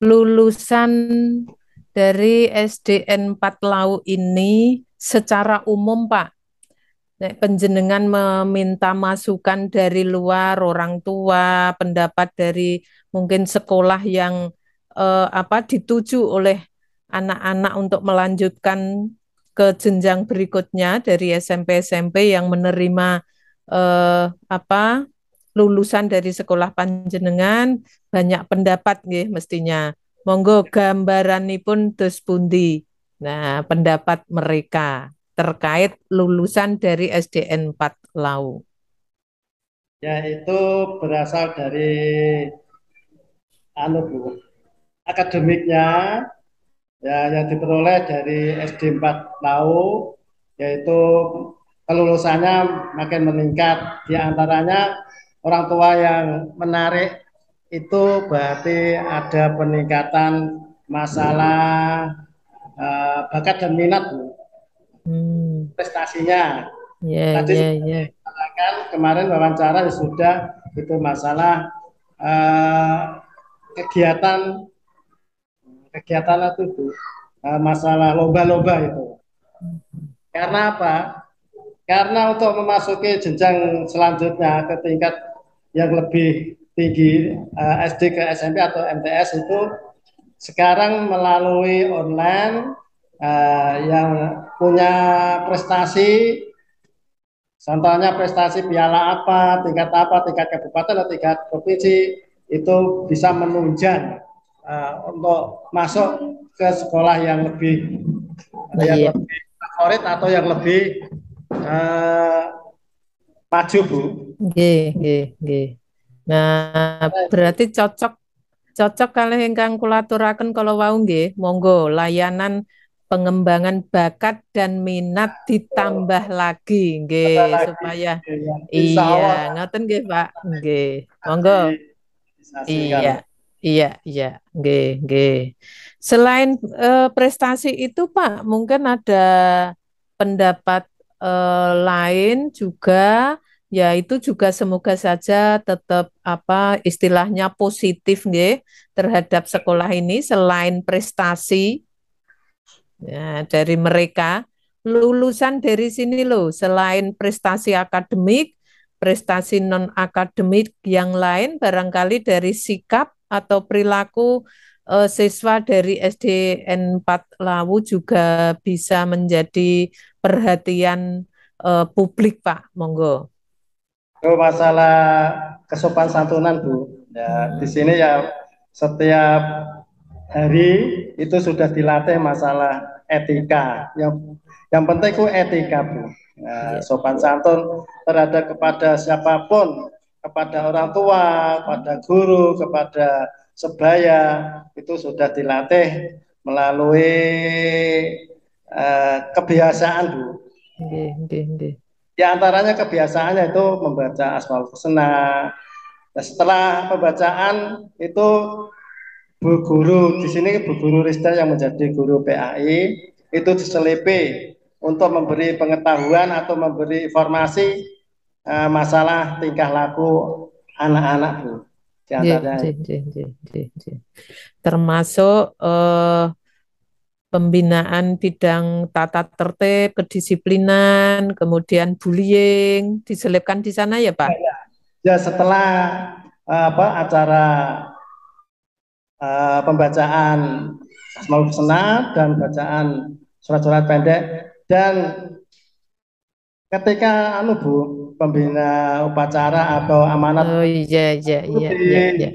lulusan dari SDN 4 Lau ini secara umum, Pak, nek penjenengan meminta masukan dari luar, orang tua, pendapat dari mungkin sekolah yang dituju oleh anak-anak untuk melanjutkan ke jenjang berikutnya dari SMP SMP yang menerima lulusan dari sekolah panjenengan banyak pendapat nggih mestinya. Monggo gambaranipun dos pundi. Nah, pendapat mereka terkait lulusan dari SDN 4 Lau. Ya itu berasal dari Bu, akademiknya ya yang diperoleh dari SD 4 Lau, yaitu kelulusannya makin meningkat. Di antaranya orang tua yang menarik itu berarti ada peningkatan masalah bakat dan minat Bu, Hmm, prestasinya. ya, Tadi ya, sudah ya. dikatakan kemarin wawancara sudah itu masalah eh, kegiatan kegiatan itu Bu, masalah lomba-lomba itu. Karena apa? Karena untuk memasuki jenjang selanjutnya ke tingkat yang lebih tinggi, SD ke SMP atau MTS itu sekarang melalui online, yang punya prestasi, contohnya prestasi piala apa, tingkat kabupaten atau tingkat provinsi, itu bisa menunjang untuk masuk ke sekolah yang Iya, lebih favorit atau yang lebih uh, maju Bu. nggih, nggih, nggih. Nah, berarti cocok cocok kalau ingkang kula aturaken kalau wau nggih, monggo layanan pengembangan bakat dan minat ditambah lagi nggih Ada lagi supaya ya, insya iya Allah ngoten nggih Pak nggih monggo direalisasikan. iya iya iya nggih nggih selain prestasi itu Pak mungkin ada pendapat lain juga ya itu juga semoga saja tetap istilahnya positif nggih terhadap sekolah ini selain prestasi ya, dari mereka lulusan dari sini loh selain prestasi akademik prestasi non akademik yang lain barangkali dari sikap atau perilaku siswa dari SDN 4 Lawu juga bisa menjadi perhatian publik Pak monggo. Itu masalah kesopan santunan Bu. Ya, di Hmm. sini ya setiap hari itu sudah dilatih masalah etika. Yang penting itu etika Bu. Nah, Iya. sopan santun terhadap kepada siapapun, kepada orang tua, kepada guru, kepada sebaya itu sudah dilatih melalui kebiasaan Bu. Nggih, nggih, nggih. Di antaranya kebiasaannya itu membaca Asmaul Husna. Nah, setelah pembacaan itu Bu Guru di sini Bu Guru Rizda yang menjadi guru PAI itu diselipi untuk memberi pengetahuan atau memberi informasi masalah tingkah laku anak-anak Bu. Di Nggih, antaranya nggih, nggih, nggih, nggih, nggih. Termasuk pembinaan bidang tata tertib, kedisiplinan, kemudian bullying, diselipkan di sana ya, Pak? ya setelah acara pembacaan Asmaul Husna dan bacaan surat-surat pendek dan ketika Bu pembina upacara atau amanat Oh iya, iya, itu iya, iya, iya.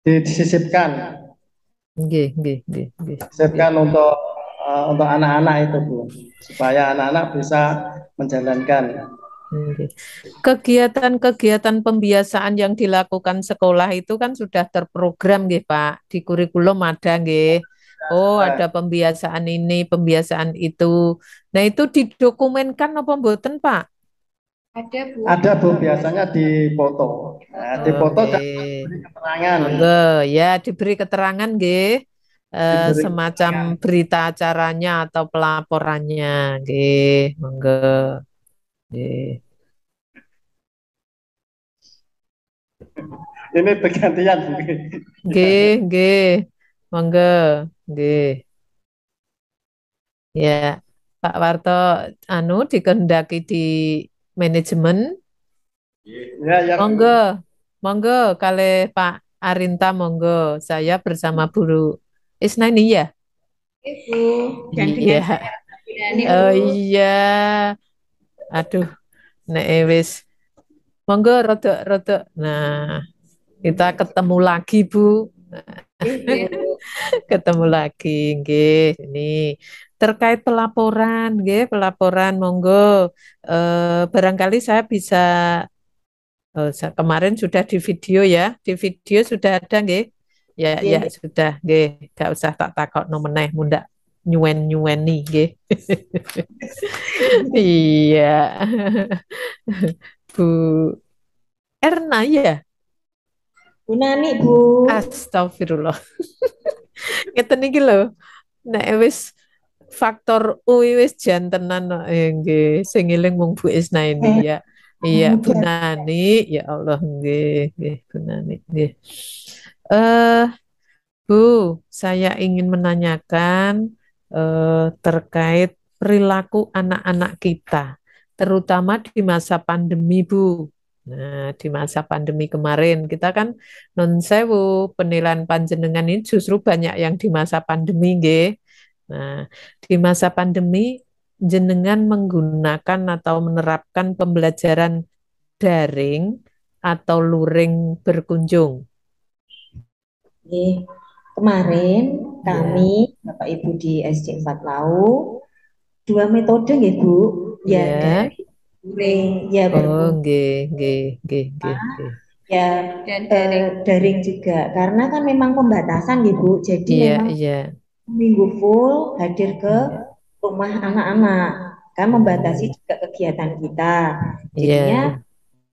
disisipkan Nggih, nggih, nggih, nggih, nggih. disisipkan untuk anak-anak itu Bu supaya anak-anak bisa menjalankan. Nggih. Kegiatan-kegiatan pembiasaan yang dilakukan sekolah itu kan sudah terprogram nggih, Pak. Di kurikulum ada nggih. Oh, Eh, ada pembiasaan ini, pembiasaan itu. Nah, itu didokumenkan apa mboten, Pak? Ada Bu. Ada Bu biasanya dipoto. Nah, Oh, dipoto dan nggih. beri keterangan, Monggo ya diberi keterangan nggih. diberi Semacam keterangan. berita acaranya atau pelaporannya nggih. Monggo nggih. Ini bergantian Bu. Nggih, nggih. monggo. Nggih. Ya, Pak Warto anu dikehendaki di manajemen. Ya, ya Monggo, Bu. monggo kalih Pak Arinta monggo. Saya bersama Bu Isnaini ya. Ibu, dan dengan Iya. saya Nani Bu. Oh iya. Aduh, nek wis monggo rodok-rodok. Nah, kita ketemu lagi Bu. Ibu, Ketemu lagi nggih. Ini terkait pelaporan nggih, pelaporan monggo. Barangkali saya bisa kemarin sudah di video ya. Di video sudah ada nggih. Ya, ya Nggih. sudah nggih. Gak usah tak takokno meneh mundak nyuwen-nyuweni nggih. Iya. Bu Erna ya. Bu Nani Bu. Astagfirullah. Ngeten iki lho. Nek wis faktor U wis jantenan kok. Nggih, sing eling mung Bu Isna ini ya. Iya, Bu Dan Nani, ya Allah nggih, nggih Bu Nani, nggih. Eh, Bu, saya ingin menanyakan terkait perilaku anak-anak kita, terutama di masa pandemi, Bu. Nah, di masa pandemi kemarin, kita kan non sewu penilaian panjenengan ini justru banyak yang di masa pandemi, nggih. Nah, di masa pandemi, jenengan menggunakan atau menerapkan pembelajaran daring atau luring berkunjung. nggih. Kemarin Ya, kami Bapak Ibu di SD 4 Lau dua metode nggih Bu. Ya ya. dari luring ya Oh, berkunjung nggih, nggih, nggih, nggih, nggih. ya dan daring juga karena kan memang pembatasan nggih Bu. Jadi Iya, memang iya, minggu full hadir ke iya. rumah anak-anak kan membatasi Hmm, juga kegiatan kita. Jadinya iya.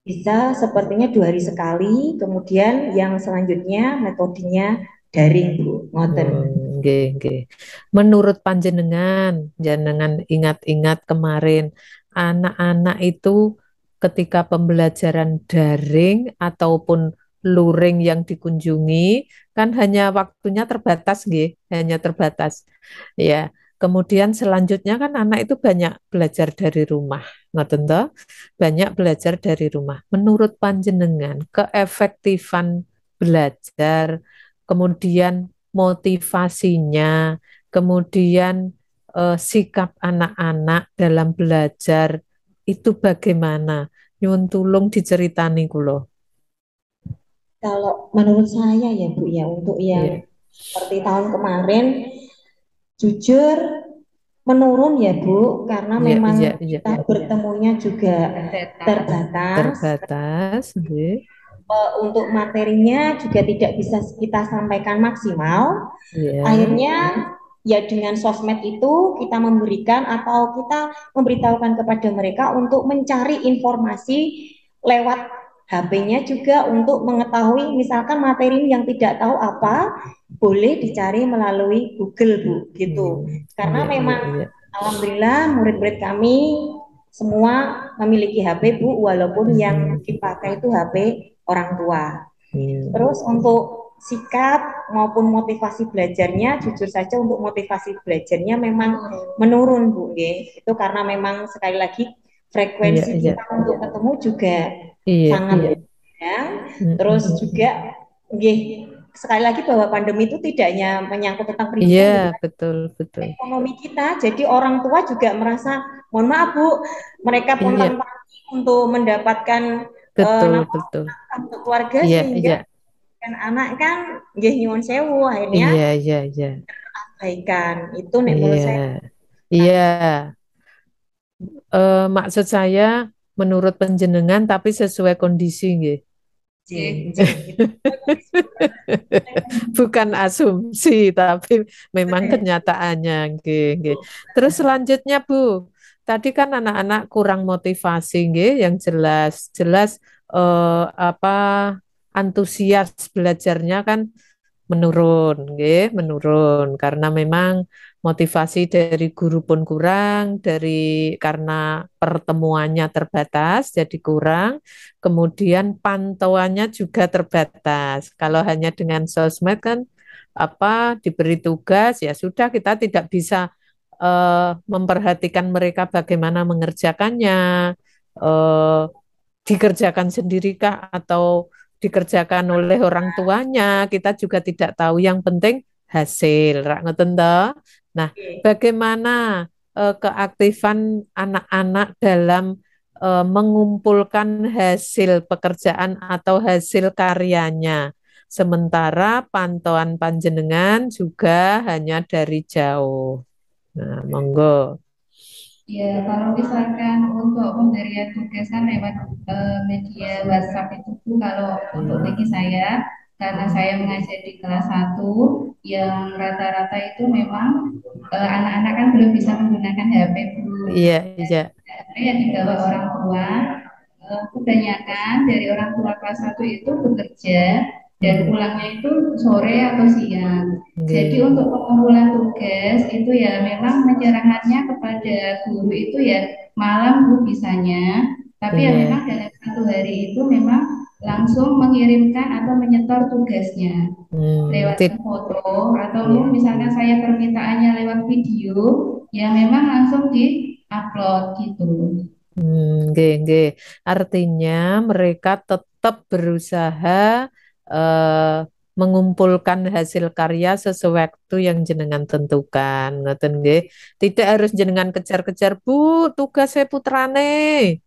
bisa sepertinya 2 hari sekali, kemudian yang selanjutnya metodenya daring, Bu. Ngoten. Nggih, nggih. Menurut panjenengan, jenengan ingat-ingat kemarin, anak-anak itu ketika pembelajaran daring ataupun luring yang dikunjungi, kan hanya waktunya terbatas, nggih, hanya terbatas. Ya, kemudian selanjutnya kan anak itu banyak belajar dari rumah, ngoten toh? Banyak belajar dari rumah. Menurut panjenengan, keefektifan belajar, kemudian motivasinya, kemudian sikap anak-anak dalam belajar itu bagaimana? Nyuwun tulung diceritani kula. Kalau menurut saya ya, Bu, ya, untuk yang Iya, seperti tahun kemarin, jujur menurun ya, Bu, karena iya, memang iya, iya. kita bertemunya juga terbatas. Terbatas, nggih. Untuk materinya juga tidak bisa kita sampaikan maksimal. Iya, Akhirnya ya dengan sosmed itu kita memberikan atau kita memberitahukan kepada mereka untuk mencari informasi lewat HP-nya juga untuk mengetahui misalkan materi yang tidak tahu apa boleh dicari melalui Google, Bu, gitu. Karena iya, iya, memang iya. alhamdulillah murid-murid kami semua memiliki HP, Bu, walaupun yang Hmm, dipakai itu HP orang tua. hmm, Terus untuk sikap maupun motivasi belajarnya, jujur saja untuk motivasi belajarnya memang menurun, Bu. Itu karena memang sekali lagi iya, frekuensi iya, kita untuk ketemu juga iya, sangat iya. ya. Hmm, Terus hmm. juga nggih, sekali lagi bahwa pandemi itu tidak hanya menyangkut tentang Iya, pendidikan, gitu, betul, betul. ekonomi kita. Jadi orang tua juga merasa, mohon maaf Bu, mereka Iya, pontang-panting untuk mendapatkan betul, nafkah betul. untuk keluarga Iya, sehingga iya, kan anak kan nggih nyuwun sewu akhirnya iya, iya, iya. abaikan. Itu nek menurut Iya, saya iya. Maksud saya menurut penjenengan tapi sesuai kondisi nggih. jeng itu Bukan asumsi tapi memang kenyataannya nggih, nggih. Terus selanjutnya Bu, tadi kan anak-anak kurang motivasi nggih yang jelas jelas apa antusias belajarnya kan menurun, nggih, menurun karena memang motivasi dari guru pun kurang, dari karena pertemuannya terbatas jadi kurang, kemudian pantauannya juga terbatas. Kalau hanya dengan sosmed kan diberi tugas, ya sudah kita tidak bisa memperhatikan mereka bagaimana mengerjakannya, eh, dikerjakan sendirikah atau dikerjakan oleh orang tuanya, kita juga tidak tahu. Yang penting hasil, rak ngoten toh. Nah, bagaimana keaktifan anak-anak dalam mengumpulkan hasil pekerjaan atau hasil karyanya. Sementara pantauan panjenengan juga hanya dari jauh. Nah, monggo. Ya, kalau misalkan untuk pemberian tugasan lewat media WhatsApp itu Bu, kalau untuk bagi saya, karena saya mengajar di kelas 1, yang rata-rata itu memang anak-anak kan belum bisa menggunakan HP Bu. Iya, iya. Yang dibawa orang tua, kebanyakan dari orang tua kelas 1 itu bekerja dan pulangnya itu sore atau siang. Jadi untuk pengumpulan tugas itu ya memang menyerahannya kepada guru itu ya malam Bu bisanya, tapi ya memang dalam satu hari itu memang langsung mengirimkan atau menyetor tugasnya lewat foto atau misalnya saya permintaannya lewat video, ya memang langsung di-upload gitu. Artinya mereka tetap berusaha mengumpulkan hasil karya sesuai waktu yang jenengan tentukan. Ngoten nggih. Tidak harus jenengan kejar-kejar, Bu, tugas saya putrane.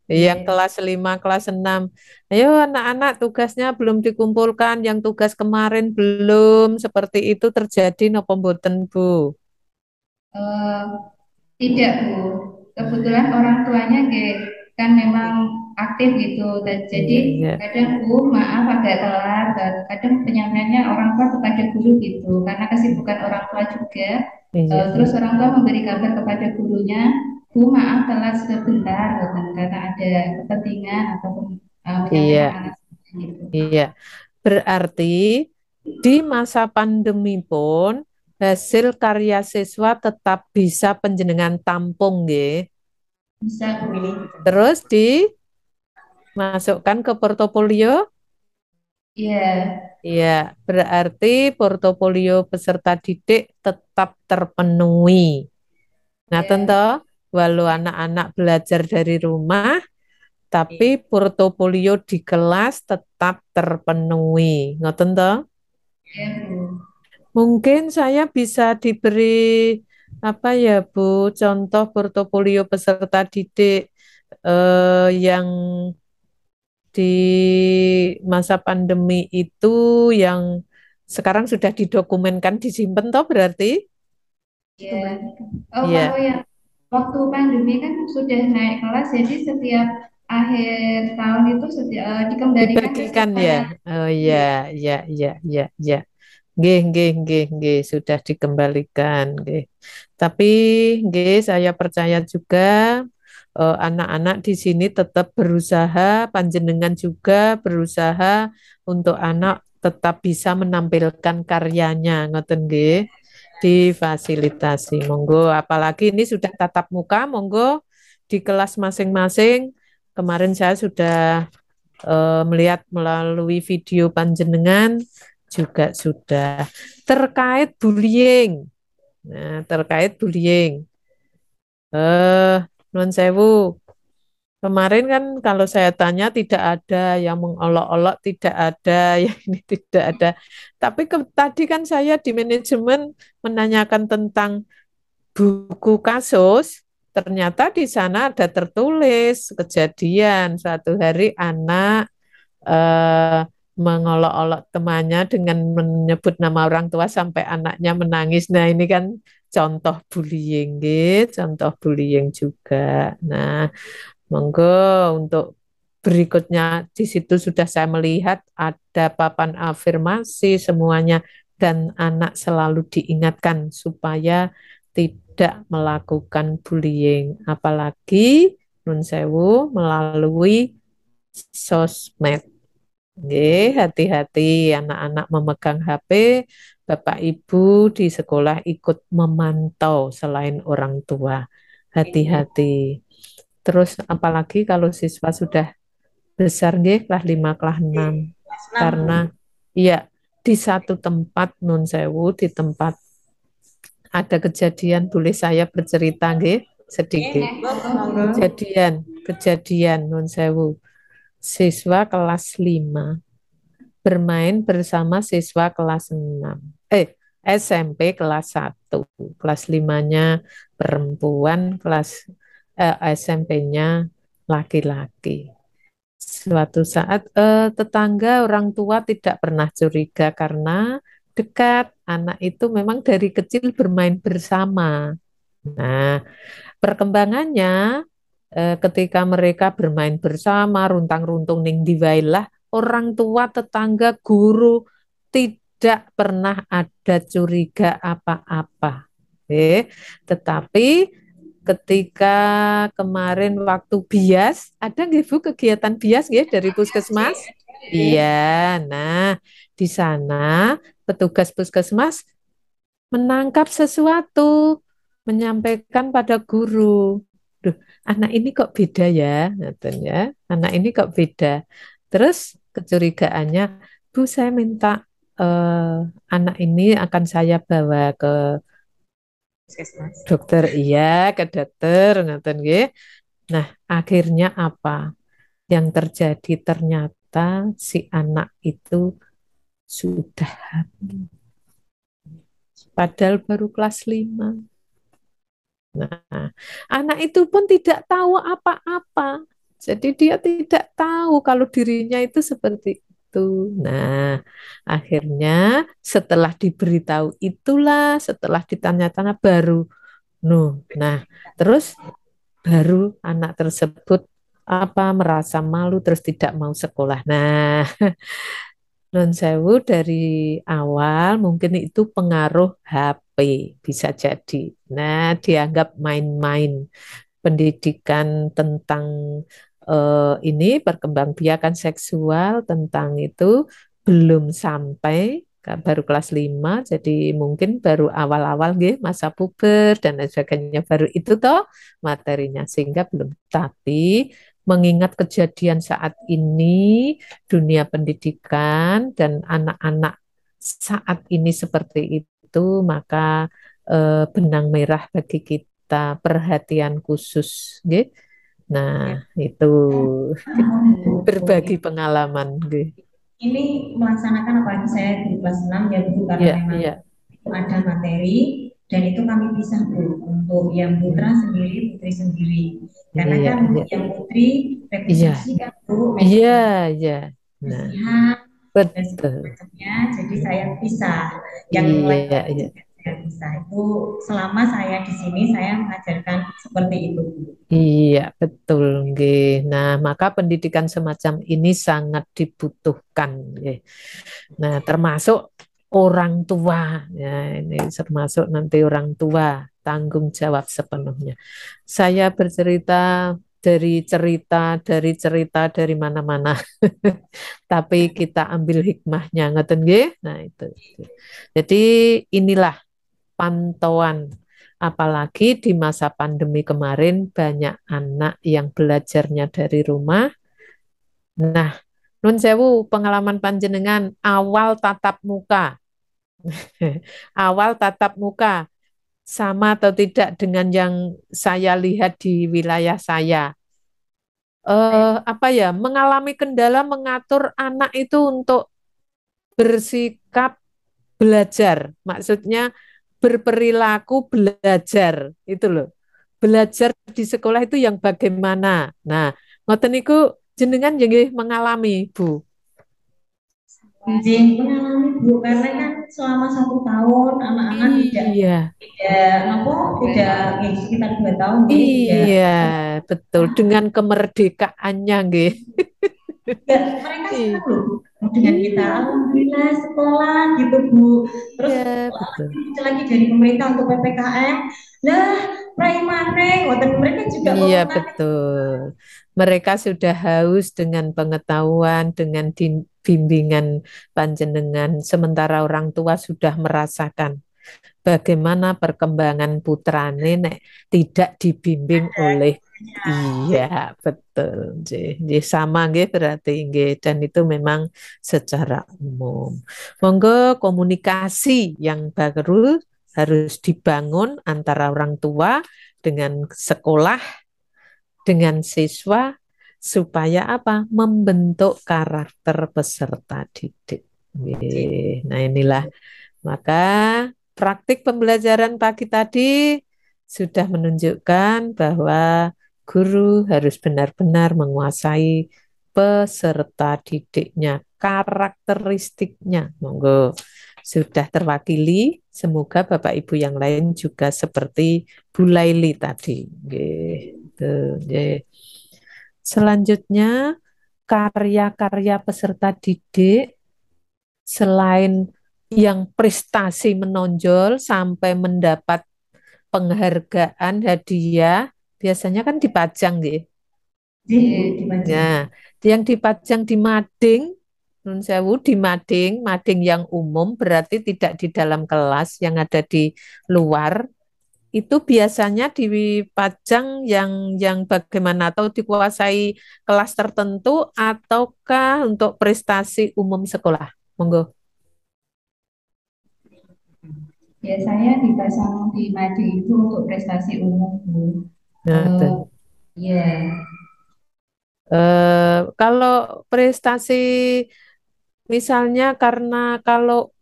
Yang kelas 5, kelas 6. Ayo anak-anak tugasnya belum dikumpulkan, yang tugas kemarin belum. Seperti itu terjadi napa mboten, Bu? Tidak Bu, kebetulan orang tuanya kan memang aktif gitu. Jadi kadang Bu maaf agak telat, kadang penyampaiannya orang tua kepada guru gitu. Karena kesibukan orang tua juga. Terus orang tua memberi kabar kepada gurunya, Bu maaf telat sebentar, karena ada kepentingan ataupun menyampaikan alasan gitu. Iya, berarti di masa pandemi pun hasil karya siswa tetap bisa panjenengan tampung nggih. Bisa Bu. Terus dimasukkan ke portofolio? Iya. Iya, berarti portofolio peserta didik tetap terpenuhi. Nah, tentu walau anak-anak belajar dari rumah, tapi portofolio di kelas tetap terpenuhi. Ngoten toh? Iya, Bu. Mungkin saya bisa diberi apa ya Bu, contoh portofolio peserta didik yang di masa pandemi itu yang sekarang sudah didokumenkan disimpan toh berarti? Iya. Kalau yang waktu pandemi kan sudah naik kelas, jadi setiap akhir tahun itu dikembalikan ke Dibagikan ya. Oh iya, iya, iya, iya, iya. Nggih, sudah dikembalikan, nggih. Tapi nggih, saya percaya juga anak-anak di sini tetap berusaha, panjenengan juga berusaha untuk anak tetap bisa menampilkan karyanya, ngoten nggih, difasilitasi. Monggo, apalagi ini sudah tatap muka, monggo di kelas masing-masing. Kemarin saya sudah melihat melalui video panjenengan juga sudah terkait bullying. Nah, terkait bullying. Nuwun sewu. Kemarin kan kalau saya tanya tidak ada yang mengolok-olok, tidak ada yang ini tidak ada. Tapi tadi kan saya di manajemen menanyakan tentang buku kasus, ternyata di sana ada tertulis kejadian suatu hari anak mengolok-olok temannya dengan menyebut nama orang tua sampai anaknya menangis. Nah, ini kan contoh bullying, gitu. Contoh bullying juga. Nah, monggo untuk berikutnya di situ sudah saya melihat ada papan afirmasi semuanya dan anak selalu diingatkan supaya tidak melakukan bullying, apalagi nun sewu melalui sosmed. Hati-hati anak-anak memegang HP, Bapak Ibu di sekolah ikut memantau selain orang tua. Hati-hati. Terus apalagi kalau siswa sudah besar kelas 5, kelas 6. Karena iya, di satu tempat nun sewu, di tempat ada kejadian, boleh saya bercerita nggih sedikit. Kejadian nun sewu. Siswa kelas 5 bermain bersama siswa kelas 6. SMP kelas 1. Kelas 5-nya perempuan, kelas SMP-nya laki-laki. Suatu saat tetangga orang tua tidak pernah curiga karena dekat. Anak itu memang dari kecil bermain bersama. Nah, perkembangannya ketika mereka bermain bersama, runtang-runtung ning diwailah, orang tua, tetangga, guru tidak pernah ada curiga apa-apa. Tetapi ketika kemarin waktu bias, ada nggih Bu kegiatan bias nggih dari puskesmas? Iya, nah di sana petugas puskesmas menangkap sesuatu, menyampaikan pada guru. Duh, anak ini kok beda ya, katanya. Anak ini kok beda. Terus kecurigaannya, Bu, saya minta anak ini akan saya bawa ke dokter. Iya, ke dokter, ngaten nggih. Nah, akhirnya apa? Yang terjadi ternyata si anak itu sudah hamil. Padahal baru kelas 5. Nah, anak itu pun tidak tahu apa-apa. Jadi dia tidak tahu kalau dirinya itu seperti itu. Nah, akhirnya setelah diberitahu itulah, setelah ditanya-tanya baru, nah, terus baru anak tersebut merasa malu terus tidak mau sekolah. Nah, non sewu dari awal mungkin itu pengaruh HP bisa jadi. Nah, dianggap main-main pendidikan tentang ini perkembangbiakan seksual tentang itu belum sampai baru kelas 5 jadi mungkin baru awal-awal nggih masa puber dan lain sebagainya baru itu toh materinya sehingga belum tapi mengingat kejadian saat ini dunia pendidikan dan anak-anak saat ini seperti itu maka benang merah bagi kita perhatian khusus, gitu. Nah, itu berbagi pengalaman, gitu. Ini melaksanakan apalagi saya di kelas 6 ya Bu karena memang itu ada materi dan itu kami pisah Bu untuk yang putra sendiri, putri sendiri. Karena kan yang putri representasi kan Bu. Iya. Nah, betul. Jadi saya pisah. Yang lain bisa itu selama saya di sini saya mengajarkan seperti itu. Iya, betul, nggih. Nah, maka pendidikan semacam ini sangat dibutuhkan, nggih. Nah, termasuk orang tua, ya ini termasuk nanti orang tua tanggung jawab sepenuhnya. Saya bercerita dari mana-mana, tapi kita ambil hikmahnya, ngeten nggih. Nah itu. Jadi inilah pantauan. Apalagi di masa pandemi kemarin banyak anak yang belajarnya dari rumah. Nah, nun sewu pengalaman panjenengan awal tatap muka. Awal tatap muka sama atau tidak dengan yang saya lihat di wilayah saya. Mengalami kendala mengatur anak itu untuk bersikap belajar. Maksudnya berperilaku belajar itu loh. Belajar di sekolah itu yang bagaimana. Nah, ngoten niku jenengan nggih mengalami, Bu. Mengalami Bu karena kan selama 1 tahun anak-anak tidak sekitar 2 tahun iya betul dengan kemerdekaannya nggih. Mereka senang loh dengan kita alhamdulillah sekolah gitu Bu. Terus betul. lagi dari pemerintah untuk PPKM lah mereka juga betul. Mereka sudah haus dengan pengetahuan, dengan bimbingan panjenengan, sementara orang tua sudah merasakan bagaimana perkembangan putra nenek tidak dibimbing oleh Iya, betul. Nggih, sama nggih berarti nggih, dan itu memang secara umum. Monggo komunikasi yang baru harus dibangun antara orang tua dengan sekolah, dengan siswa supaya apa? Membentuk karakter peserta didik. Nggih. Nah, inilah maka praktik pembelajaran pagi tadi sudah menunjukkan bahwa guru harus benar-benar menguasai peserta didiknya, karakteristiknya. Monggo sudah terwakili. Semoga Bapak Ibu yang lain juga seperti Bu Laili tadi. Nggih, tuh, nggih. Selanjutnya karya-karya peserta didik selain yang prestasi menonjol sampai mendapat penghargaan hadiah, biasanya kan dipajang gitu. Nah, yang dipajang di mading, nun sewu di mading, mading yang umum berarti tidak di dalam kelas, yang ada di luar. Itu biasanya dipajang yang bagaimana atau dikuasai kelas tertentu ataukah untuk prestasi umum sekolah? Monggo. Biasanya dipasang di mading itu untuk prestasi umum, Bu. Nah, Ya, kalau prestasi misalnya karena kalau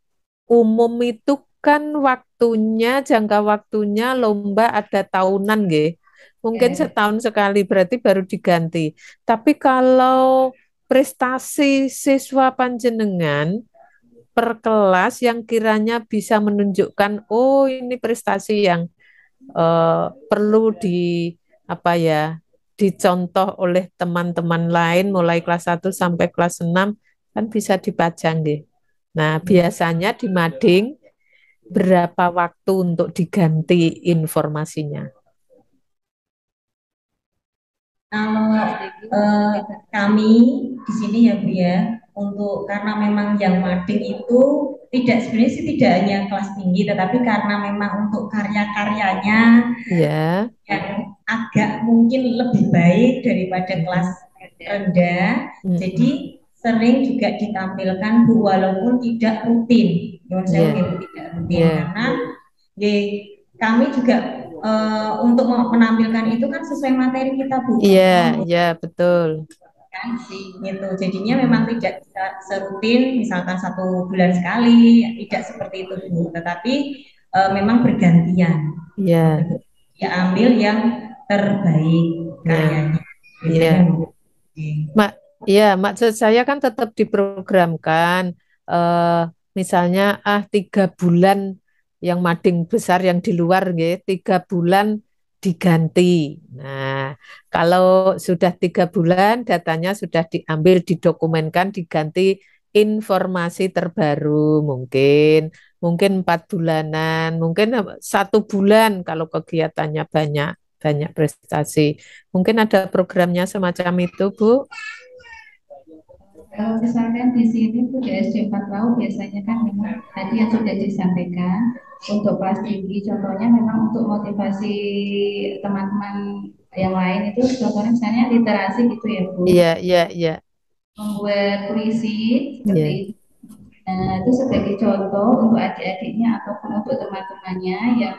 umum itu kan waktunya, jangka waktunya lomba ada tahunan, nggih. Mungkin ya. setahun sekali berarti baru diganti. Tapi kalau prestasi siswa panjenengan per kelas yang kiranya bisa menunjukkan, oh ini prestasi yang perlu di apa ya dicontoh oleh teman-teman lain mulai kelas 1 sampai kelas 6 kan bisa dipajang deh. Nah, biasanya di mading berapa waktu untuk diganti informasinya? Kalau kami di sini ya Bu ya, untuk karena memang yang mading itu tidak sebenarnya sih tidak hanya kelas tinggi, tetapi karena memang untuk karya-karyanya Ya. yang agak mungkin lebih baik daripada kelas rendah, jadi sering juga ditampilkan Bu walaupun tidak rutin, saya tidak rutin karena kami juga untuk menampilkan itu kan sesuai materi kita Bu. Iya, iya betul. Gitu. Jadinya memang tidak bisa serutin, misalkan 1 bulan sekali, tidak seperti itu Bu. Tetapi memang bergantian. Iya. Ya ambil yang terbaik karyanya. Iya. Iya, maksud saya kan tetap diprogramkan. Misalnya 3 bulan yang mading besar yang di luar, 3 bulan diganti. Nah, kalau sudah 3 bulan, datanya sudah diambil, didokumenkan, diganti informasi terbaru mungkin 4 bulanan, mungkin 1 bulan kalau kegiatannya banyak banyak prestasi. Mungkin ada programnya semacam itu, Bu. Kalau misalkan di sini tuh di SD 4 Lau biasanya kan memang tadi yang sudah disampaikan untuk kelas tinggi, contohnya memang untuk motivasi teman-teman yang lain itu contohnya misalnya literasi gitu ya Bu. Iya, iya, iya. Membuat puisi seperti itu. Nah, itu sebagai contoh untuk adik-adiknya ataupun untuk teman-temannya yang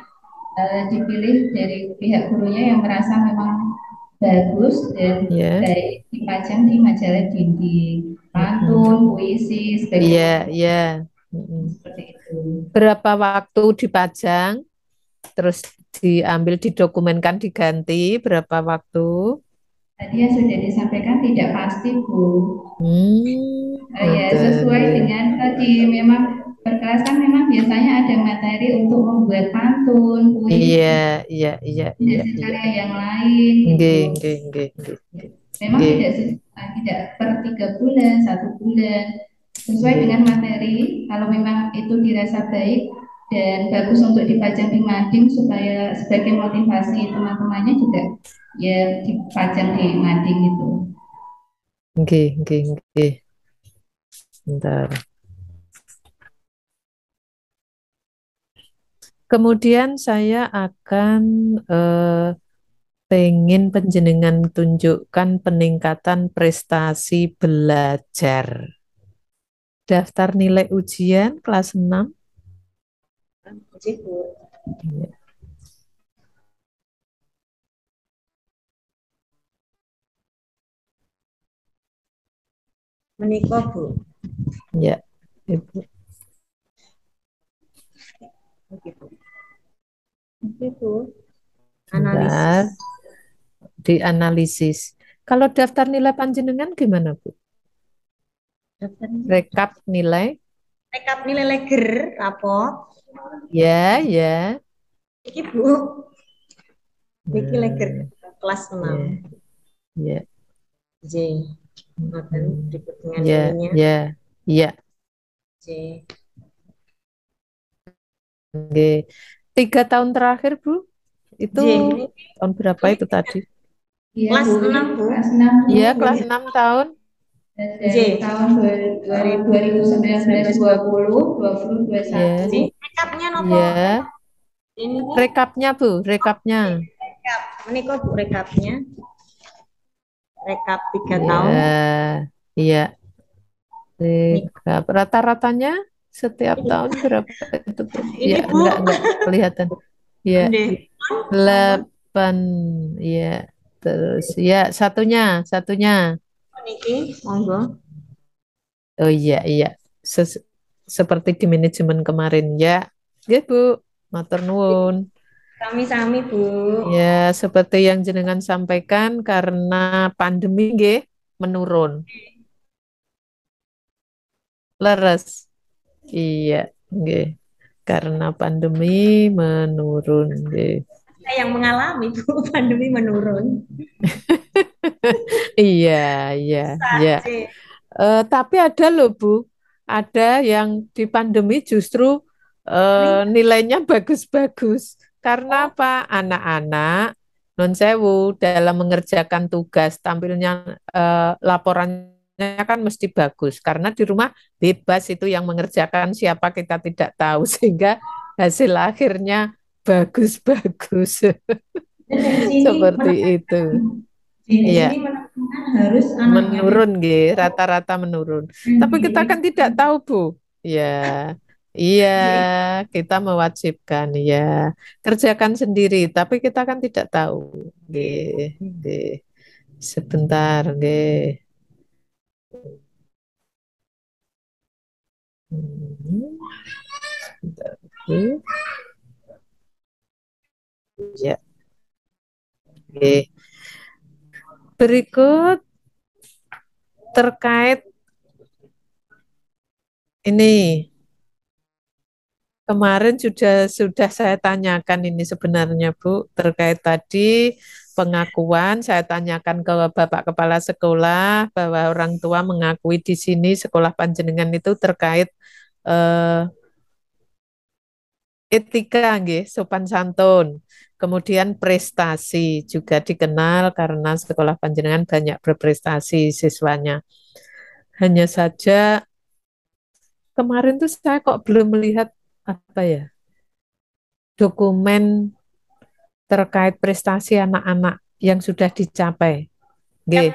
dipilih dari pihak gurunya yang merasa memang bagus dan baik dipajang di majalah dinding, pantun, puisi, sebagainya. Iya. Seperti itu. Berapa waktu dipajang, terus diambil, didokumenkan, diganti, berapa waktu? Tadi yang sudah disampaikan tidak pasti, Bu. Ya, sesuai dengan tadi memang berkelas kan memang biasanya ada materi untuk membuat pantun, puisi, Iya. dan karya yang lain gitu. Memang tidak per 3 bulan, 1 bulan, sesuai dengan materi. Kalau memang itu dirasa baik dan bagus untuk dipajang di mading supaya sebagai motivasi teman-temannya juga ya dipajang di mading itu. Bentar. Kemudian saya akan Pengen panjenengan tunjukkan peningkatan prestasi belajar. Daftar nilai ujian kelas 6. Nggih, Bu. Iya. Menika, Bu. Ya, Ibu. Oke, Bu. Bentar, Analisis. dianalisis. Kalau daftar nilai panjenengan gimana, Bu? Daftar Rekap nilai? rekap nilai leger rapot. Ya, ya. Iki, Bu. Niki leger kelas 6. Ya, J. Ngoten berikut dengan ya, ininya. ya, ya. J. Oke. 3 tahun terakhir, Bu? Itu J. tahun berapa itu tadi? Iya, Kelas Bu. 6, Bu. Kelas 6, Bu. Iya, kelas 6 tahun. Dari tahun 2019, 20, 20, 21. Ya, Rekapnya nopo? ya. Ini Rekapnya, Bu, rekapnya. rekap. Menika, Bu, rekapnya. Rekap 3 Ya, tahun. iya. Rekap. Rata-ratanya setiap tahun berapa itu, Bu? Ini, Ya, Bu. enggak kelihatan. Ya, Nggih. 8. Ya, terus ya satunya. Niki, monggo. Oh iya, iya. Seperti di manajemen kemarin ya. Ya, Bu. Matur nuwun. Sami-sami, Bu. Ya, seperti yang jenengan sampaikan karena pandemi nggih menurun. Leres. Iya, nggih. Karena pandemi menurun nggih. Saya yang mengalami, Bu, pandemi menurun. Iya, iya, iya. Saja. Tapi ada loh, Bu. Ada yang di pandemi justru nilainya bagus-bagus. Karena apa? Anak-anak non sewu dalam mengerjakan tugas tampilnya laporannya kan mesti bagus. Karena di rumah bebas itu yang mengerjakan siapa kita tidak tahu sehingga hasil akhirnya bagus-bagus. Dan dari sini Seperti itu. di Iya. sini menekankan harus anaknya Menurun, nggih, rata-rata menurun. Tapi kita kan tidak tahu, Bu. Ya, iya, kita mewajibkan, ya, kerjakan sendiri. Tapi kita kan tidak tahu, nggih, nggih. Sebentar, nggih. Hmm, sebentar, nggih. Ya, nggih. Berikut terkait ini. Kemarin sudah saya tanyakan ini sebenarnya, Bu, terkait tadi pengakuan. Saya tanyakan ke Bapak Kepala Sekolah bahwa orang tua mengakui di sini sekolah panjenengan itu terkait eh, etika, nggih, sopan santun. Kemudian prestasi juga dikenal karena sekolah panjenengan banyak berprestasi siswanya. Hanya saja kemarin tuh saya kok belum melihat apa ya dokumen terkait prestasi anak-anak yang sudah dicapai. Nggih.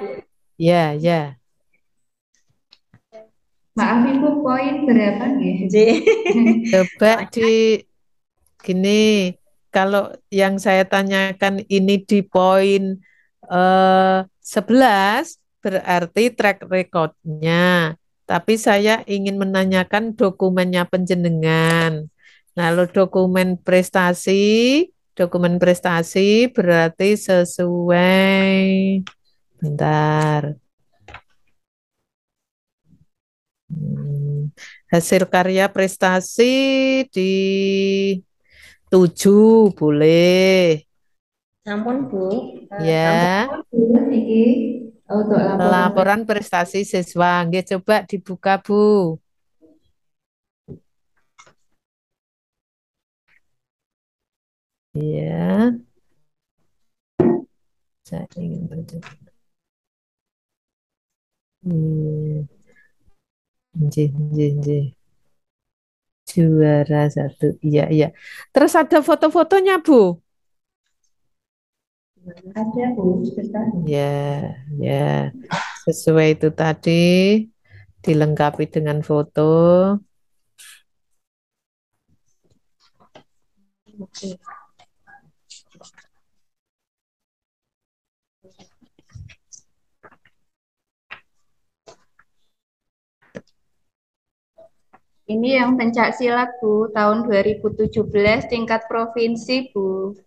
Ya, ya. Maaf, Ibu, poin berapa nggih? Coba di gini, kalau yang saya tanyakan ini di poin 11 berarti track recordnya. Tapi saya ingin menanyakan dokumennya penjenengan. Nah, kalau dokumen prestasi berarti sesuai. Bentar. Hasil karya prestasi di 7 boleh. Sampun, Bu. Ya, Niki untuk laporan laporan prestasi siswa. Nggih, coba dibuka, Bu. Ya, saya ingin baca. Nggih, nggih, nggih. Juara 1. Iya, iya. Terus ada foto-fotonya, Bu. Ada Bu, sebentar. Ya, ya. Sesuai itu tadi, dilengkapi dengan foto. Oke. Ini yang pencak silat Bu, tahun 2017 tingkat provinsi Bu.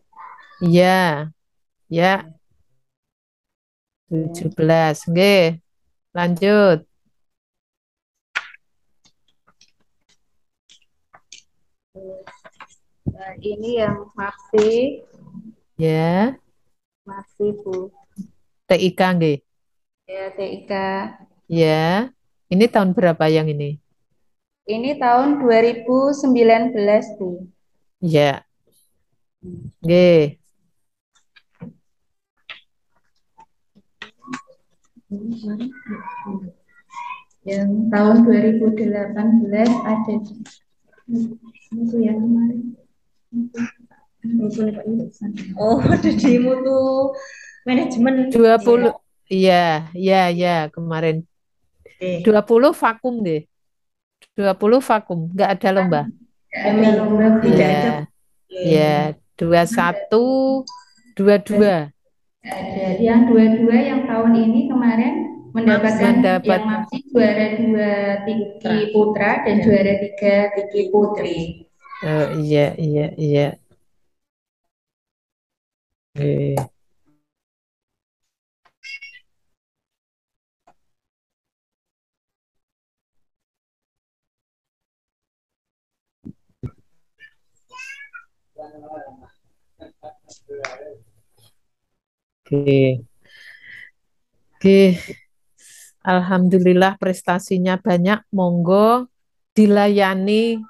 Ya, ya, 17. Nggih, lanjut. Nah, ini yang masih Ya, Bu. TIK nggih. Ya, TIK. Ya. Ini tahun berapa yang ini? Ini tahun 2019 Bu. Ya. Nggih. Yang tahun 2018 ada itu yang kemarin. Oh, ada di mutu manajemen. 20. Iya, iya, iya, kemarin. Oke. 20 vakum deh. 20 vakum, nggak ada lomba. Ada lomba Bu. Tidak Iya, ada. iya, Oke. 21, 22 Ada yang dua-dua yang tahun ini kemarin mendapatkan mendapat. yang masih juara dua Tiki Putra dan juara tiga Tiki Putri. Oh, iya, iya, iya. Oke. Oke. Oke. Alhamdulillah prestasinya banyak. Monggo dilayani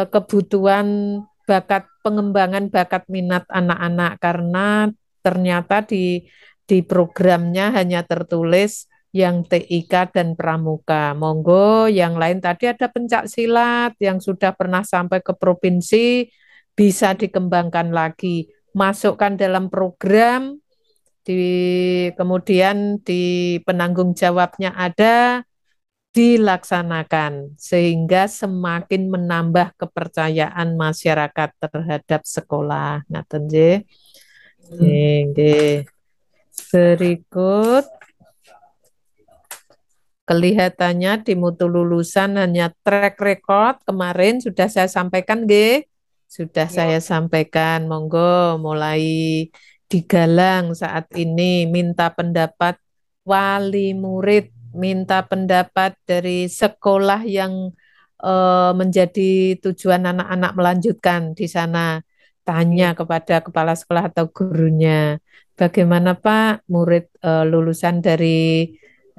kebutuhan bakat pengembangan bakat minat anak-anak karena ternyata di programnya hanya tertulis yang TIK dan Pramuka. Monggo yang lain tadi ada pencak silat yang sudah pernah sampai ke provinsi bisa dikembangkan lagi. Masukkan dalam program kemudian di penanggung jawabnya ada dilaksanakan sehingga semakin menambah kepercayaan masyarakat terhadap sekolah. Ngaten nggih. Nggih. Berikut kelihatannya di mutu lulusan hanya track record kemarin sudah saya sampaikan nggih. Sudah saya sampaikan, monggo mulai digalang saat ini minta pendapat wali murid, minta pendapat dari sekolah yang menjadi tujuan anak-anak melanjutkan di sana. Tanya kepada kepala sekolah atau gurunya, bagaimana Pak murid lulusan dari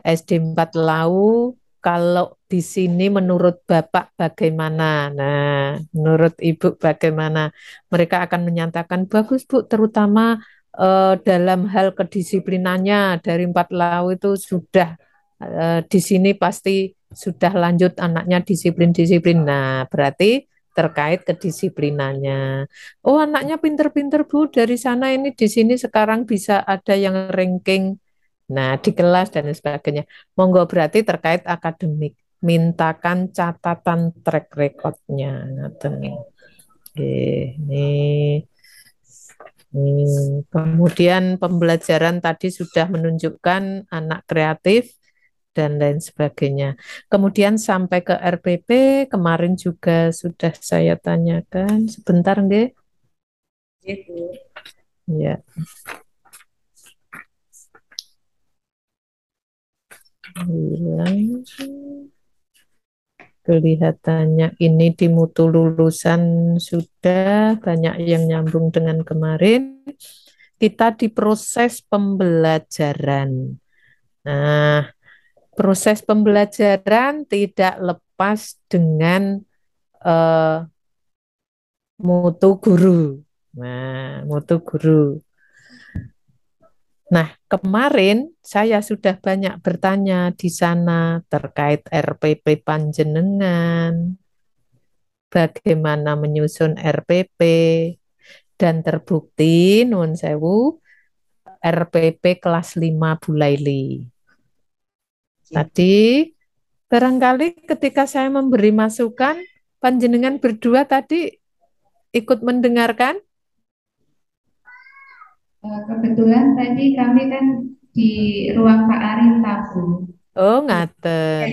SD 4 Lau, kalau di sini menurut Bapak bagaimana? Nah, menurut Ibu bagaimana? Mereka akan menyatakan bagus Bu, terutama dalam hal kedisiplinannya dari 4 Lau itu sudah di sini pasti sudah lanjut anaknya disiplin-disiplin. Nah, berarti terkait kedisiplinannya. Oh, anaknya pinter-pinter Bu, dari sana ini di sini sekarang bisa ada yang ranking. Nah, di kelas dan sebagainya. Monggo berarti terkait akademik. Mintakan catatan track recordnya. Ngaten. Nih. Kemudian pembelajaran tadi sudah menunjukkan anak kreatif dan lain sebagainya. Kemudian sampai ke RPP kemarin juga sudah saya tanyakan. Sebentar, nggih. Ya. Bilang. Kelihatannya ini di mutu lulusan sudah banyak yang nyambung dengan kemarin. Kita di proses pembelajaran. Nah, proses pembelajaran tidak lepas dengan eh, mutu guru. Nah, mutu guru. Nah, kemarin saya sudah banyak bertanya di sana terkait RPP panjenengan, bagaimana menyusun RPP, dan terbukti, nuwun sewu, RPP kelas 5 Bu Laili. Tadi barangkali ketika saya memberi masukan, panjenengan berdua tadi ikut mendengarkan? Kebetulan tadi kami kan di ruang Pak Arin tamu. Oh, ngaten.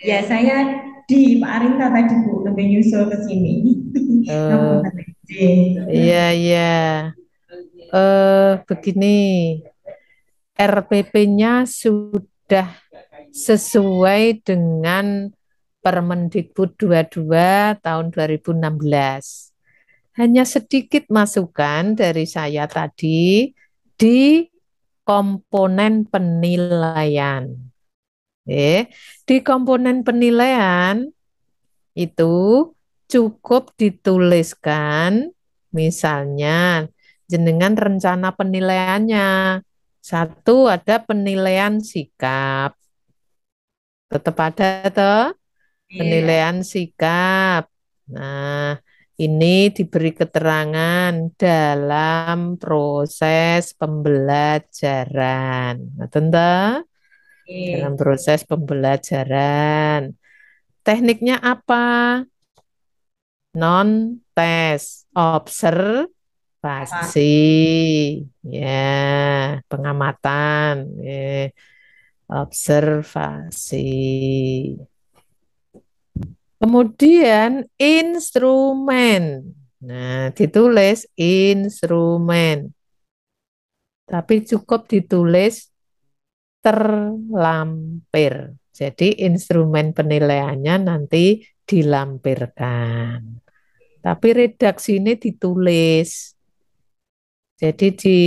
Ya, saya di Pak Arinta tadi Bu, lebih nyusul ke sini. Oh, Ngapunten, J. iya, iya. Begini, RPP-nya sudah sesuai dengan Permendikbud 22 tahun 2016. Hanya sedikit masukan dari saya tadi di komponen penilaian. Di komponen penilaian itu cukup dituliskan, misalnya jenengan rencana penilaiannya. Satu ada penilaian sikap. Tetap ada toh penilaian sikap. Nah, ini diberi keterangan dalam proses pembelajaran. Nah, tentu dalam proses pembelajaran. Tekniknya apa? Non-tes, observasi, ya, pengamatan, observasi. Kemudian instrumen. Nah, ditulis instrumen. Tapi cukup ditulis terlampir. Jadi instrumen penilaiannya nanti dilampirkan. Tapi redaksi ini ditulis. Jadi di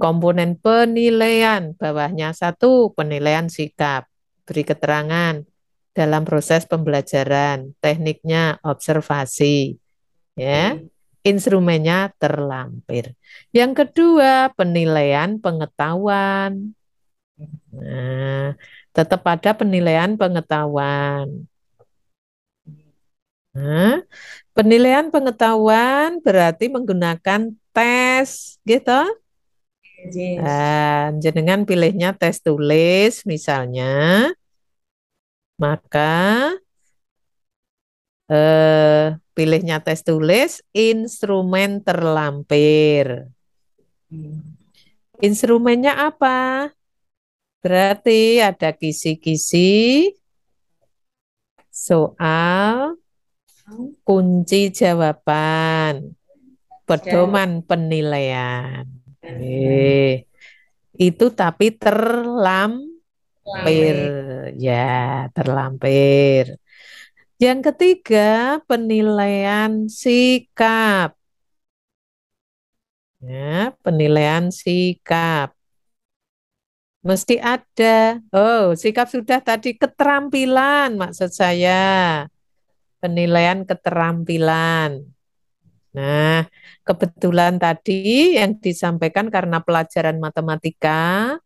komponen penilaian bawahnya satu penilaian sikap, beri keterangan dalam proses pembelajaran, tekniknya observasi, ya, instrumennya terlampir. Yang kedua penilaian pengetahuan. Nah, tetap ada penilaian pengetahuan. Nah, penilaian pengetahuan berarti menggunakan tes, gitu. Jenengan pilihnya tes tulis misalnya, maka pilihnya tes tulis, instrumen terlampir. Instrumennya apa? Berarti ada kisi-kisi, soal, kunci jawaban, pedoman penilaian. Itu tapi terlampir, ya, terlampir. Yang ketiga, penilaian sikap. Ya, penilaian sikap. Mesti ada. Oh, sikap sudah tadi, keterampilan maksud saya. Penilaian keterampilan. Nah, kebetulan tadi yang disampaikan karena pelajaran matematika,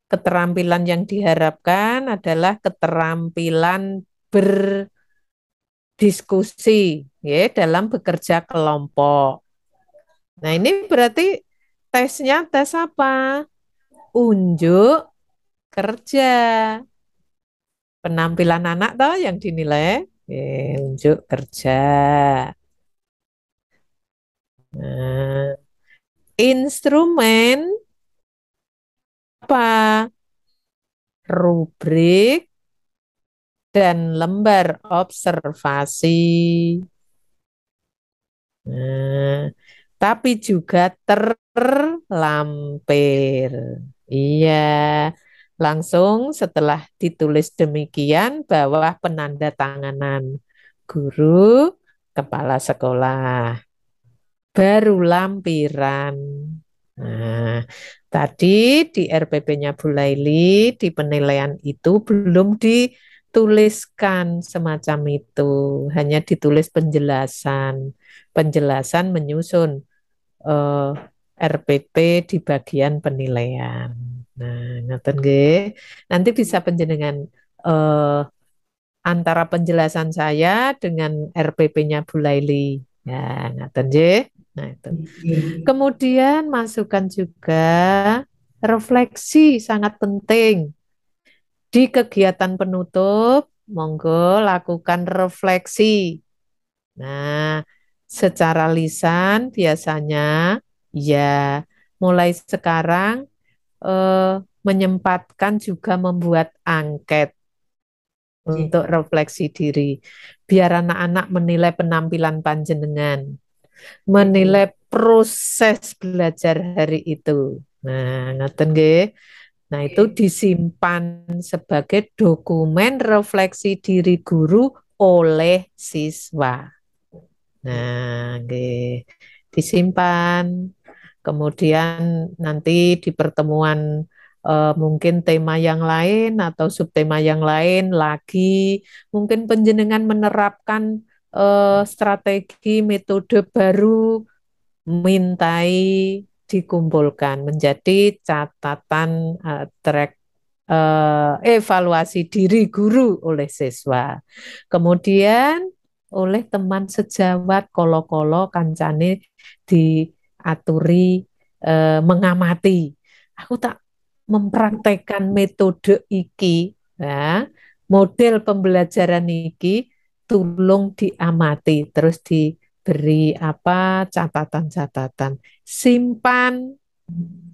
keterampilan yang diharapkan adalah keterampilan berdiskusi, ya, dalam bekerja kelompok. Nah, ini berarti tesnya tes apa? Unjuk kerja. Penampilan anak toh yang dinilai, unjuk kerja. Nah, instrumen apa? Rubrik dan lembar observasi. Nah, tapi juga terlampir. Iya, langsung setelah ditulis demikian, bawah penanda tanganan guru, kepala sekolah. Baru lampiran. Nah, tadi di RPP-nya Bu Laili, di penilaian itu belum dituliskan semacam itu. Hanya ditulis penjelasan. Penjelasan menyusun RPP di bagian penilaian. Nah, ngaten nggih. Nanti bisa panjenengan antara penjelasan saya dengan RPP-nya Bu Laili. Ya, ngaten nggih. Nah, itu. Kemudian masukkan juga refleksi sangat penting. Di kegiatan penutup, monggo lakukan refleksi. Nah, secara lisan biasanya ya mulai sekarang menyempatkan juga membuat angket untuk refleksi diri. Biar anak-anak menilai penampilan panjenengan, menilai proses belajar hari itu. Nah, ngaten nggih. Nah, itu disimpan sebagai dokumen refleksi diri guru oleh siswa. Nah, nggih. Disimpan. Kemudian nanti di pertemuan mungkin tema yang lain atau subtema yang lain lagi, mungkin penjenengan menerapkan strategi metode baru, mintai dikumpulkan menjadi catatan track evaluasi diri guru oleh siswa. Kemudian oleh teman sejawat kolo-kolo kancane diaturi mengamati. Aku tak mempraktekkan metode iki, ya, model pembelajaran iki, tolong diamati, terus diberi apa catatan-catatan, simpan.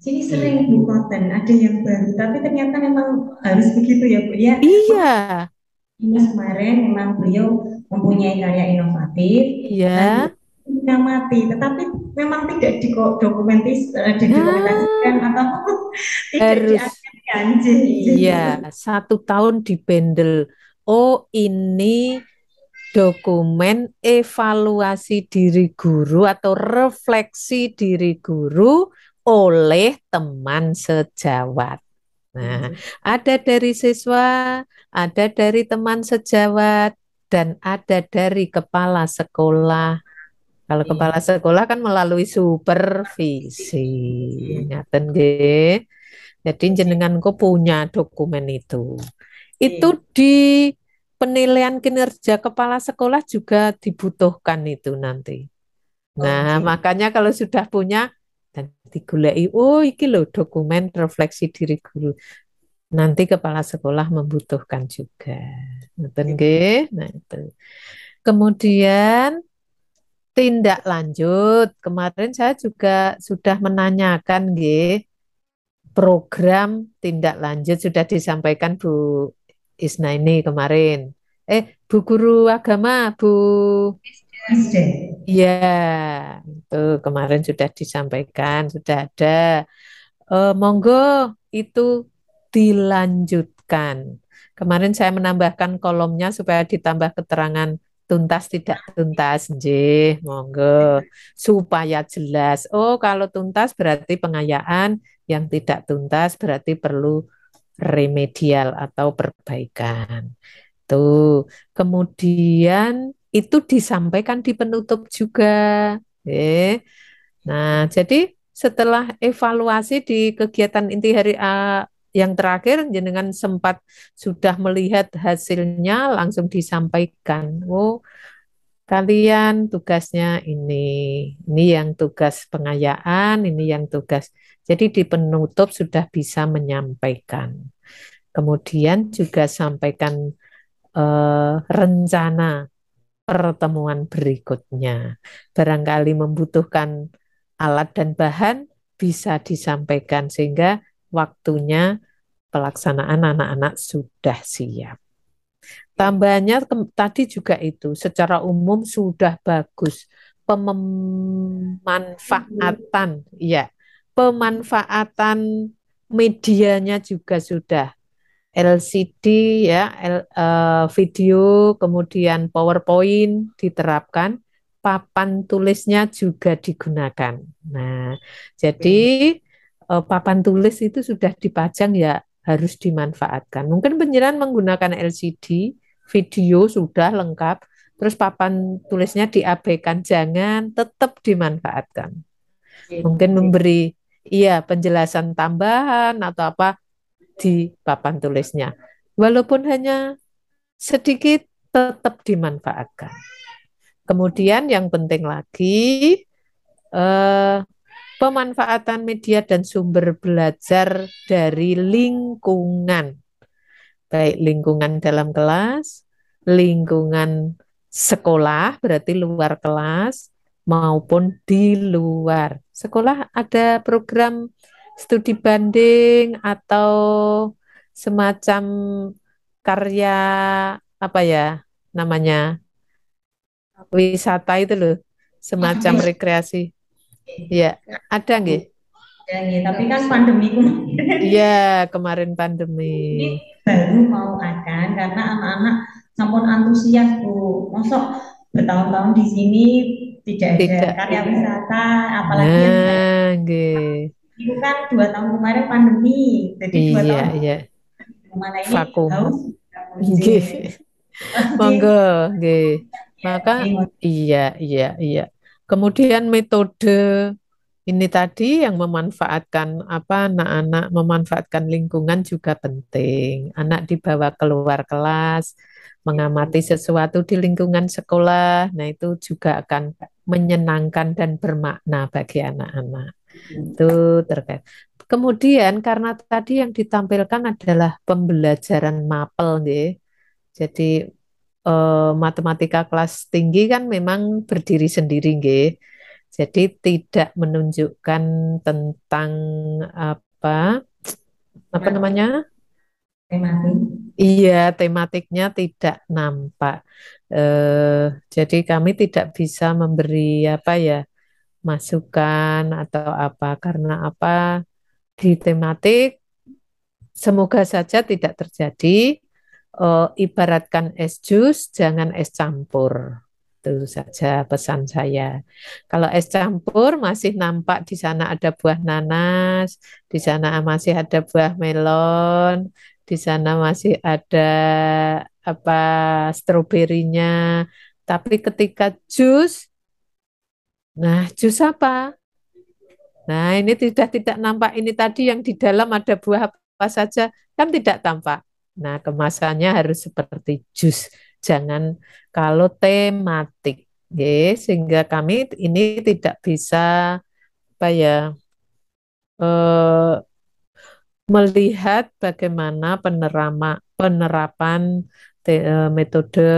Sini sering Bu Koten, ada yang baru, tapi ternyata memang harus begitu ya Bu ya. Iya, Mas kemarin memang beliau mempunyai karya inovatif, ya. mengamati, tetapi memang tidak didokumentasikan atau tidak Harus. diajarkan. Iya, 1 tahun dibendel. Oh, ini dokumen evaluasi diri guru atau refleksi diri guru oleh teman sejawat. Nah, ada dari siswa, ada dari teman sejawat, dan ada dari kepala sekolah. Kalau kepala sekolah kan melalui supervisi. Ngaten nggih. Jadi jenenganku punya dokumen itu. Itu di penilaian kinerja kepala sekolah juga dibutuhkan itu nanti. Nah, makanya kalau sudah punya dan digulai, oh iki loh dokumen refleksi diri guru. Nanti kepala sekolah membutuhkan juga. Nah, itu. Kemudian tindak lanjut. Kemarin saya juga sudah menanyakan, program tindak lanjut sudah disampaikan Bu Isna ini kemarin. Bu Guru Agama, Bu. Ya, itu kemarin sudah disampaikan, sudah ada. Monggo itu dilanjutkan. Kemarin saya menambahkan kolomnya supaya ditambah keterangan tuntas tidak tuntas, monggo supaya jelas. Oh, kalau tuntas berarti pengayaan, yang tidak tuntas berarti perlu remedial atau perbaikan. Tuh, kemudian itu disampaikan di penutup juga. Nah, jadi setelah evaluasi di kegiatan inti hari A yang terakhir, jenengan sempat sudah melihat hasilnya langsung disampaikan. Oh, kalian tugasnya ini yang tugas pengayaan, ini yang tugas. Jadi di penutup sudah bisa menyampaikan. Kemudian juga sampaikan rencana pertemuan berikutnya. Barangkali membutuhkan alat dan bahan bisa disampaikan sehingga waktunya pelaksanaan anak-anak sudah siap. Tambahannya tadi juga itu secara umum sudah bagus pemanfaatan, ya, pemanfaatan medianya juga sudah LCD ya, video, kemudian PowerPoint diterapkan, papan tulisnya juga digunakan. Nah, jadi papan tulis itu sudah dipajang ya harus dimanfaatkan. Mungkin penjelasan menggunakan LCD, video sudah lengkap, terus papan tulisnya diabaikan, jangan, tetap dimanfaatkan. Mungkin memberi penjelasan tambahan atau apa di papan tulisnya. Walaupun hanya sedikit tetap dimanfaatkan. Kemudian yang penting lagi Pemanfaatan media dan sumber belajar dari lingkungan, baik lingkungan dalam kelas, lingkungan sekolah, berarti luar kelas, maupun di luar. Sekolah ada program studi banding atau semacam karya apa ya namanya wisata itu loh, semacam rekreasi. Ya, ada nggih? Ya, ya, tapi kan pandemi kemarin. Iya, kemarin pandemi. Ini baru mau ada karena anak-anak sampun antusias Bu. Mosok bertahun-tahun di sini tidak ada Tidak. karya wisata, apalagi yang saya Nah, nggih. itu kan 2 tahun kemarin pandemi, jadi 2 tahun Iya, iya. kemana ini Vakum. haus Nggih. Monggo, nggih. Maka Oke. iya, iya, iya. Kemudian metode ini tadi yang memanfaatkan apa anak-anak memanfaatkan lingkungan juga penting. Anak dibawa keluar kelas, mengamati sesuatu di lingkungan sekolah. Nah, itu juga akan menyenangkan dan bermakna bagi anak-anak. Itu terkait. Kemudian karena tadi yang ditampilkan adalah pembelajaran mapel, nggih. Jadi matematika kelas tinggi kan memang berdiri sendiri, nggih. Jadi tidak menunjukkan tentang apa apa namanya? Tematik. Iya, tematiknya tidak nampak. Jadi kami tidak bisa memberi apa ya masukan atau apa karena apa di tematik semoga saja tidak terjadi. Ibaratkan es jus, jangan es campur. Itu saja pesan saya. Kalau es campur masih nampak di sana ada buah nanas, di sana masih ada buah melon, di sana masih ada apa stroberinya. Tapi ketika jus, nah jus apa? Nah, ini tidak nampak ini tadi yang di dalam ada buah apa saja kan tidak tampak. Nah, kemasannya harus seperti jus. Jangan kalau tematik, sehingga kami ini tidak bisa apa ya eh, melihat bagaimana penerapan metode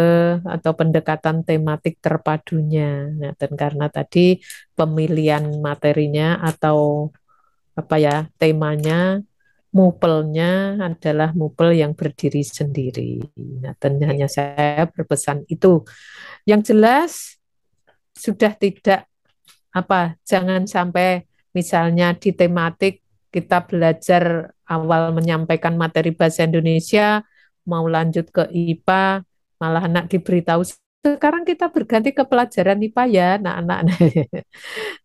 atau pendekatan tematik terpadunya. Nah, dan karena tadi pemilihan materinya atau apa ya temanya mupelnya adalah mupel yang berdiri sendiri. Nah, dan hanya saya berpesan itu. Yang jelas sudah tidak apa jangan sampai misalnya di tematik kita belajar awal menyampaikan materi bahasa Indonesia mau lanjut ke IPA malah anak diberitahu sekarang kita berganti ke pelajaran IPA ya anak-anak.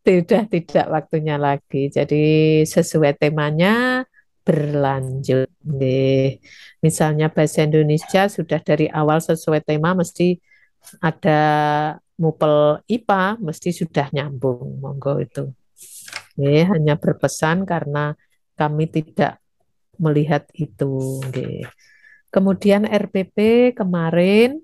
Tidak waktunya lagi. Jadi sesuai temanya berlanjut. Nih. Misalnya bahasa Indonesia sudah dari awal sesuai tema mesti ada mupel IPA mesti sudah nyambung. Monggo itu. Nih, hanya berpesan karena kami tidak melihat itu. Nih. Kemudian RPP kemarin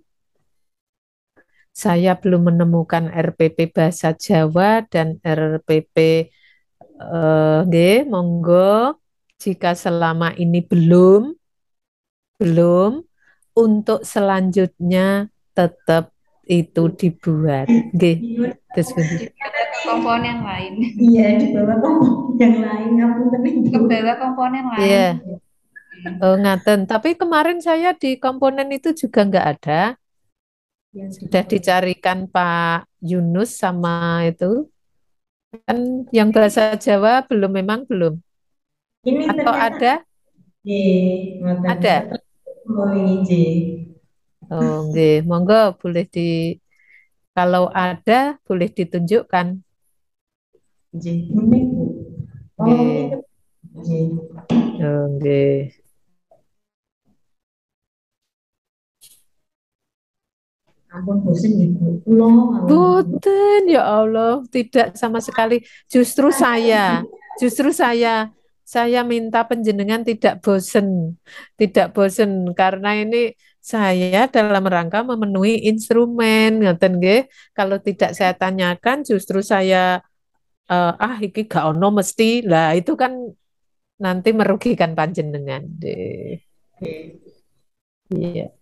saya belum menemukan RPP bahasa Jawa dan RPP nggih, monggo jika selama ini belum untuk selanjutnya tetap itu dibuat. Nggih, terus pundi? Ada komponen lain. Iya, di bawah komponen yang lain. Aku tapi Ke bawah komponen lain. Iya. Oh, ngaten. Tapi kemarin saya di komponen itu juga nggak ada. Sudah dicarikan Pak Yunus sama itu. Kan yang bahasa Jawa belum memang belum. ini Atau ternyata ada? Ada. Oh, ini J. Oh, nggih. Monggo boleh kalau ada boleh ditunjukkan. J. Kuning, Bu. Oh, Nggih. ini J. Oh, nggih. Ampun bosen Ibu. Pulau mau. Boten, ya Allah, tidak sama sekali. Justru saya minta penjenengan tidak bosen karena ini saya dalam rangka memenuhi instrumen, ngoten nggih. Kalau tidak saya tanyakan, justru saya iki gak ono mesti lah itu kan nanti merugikan panjenengan deh. Iya.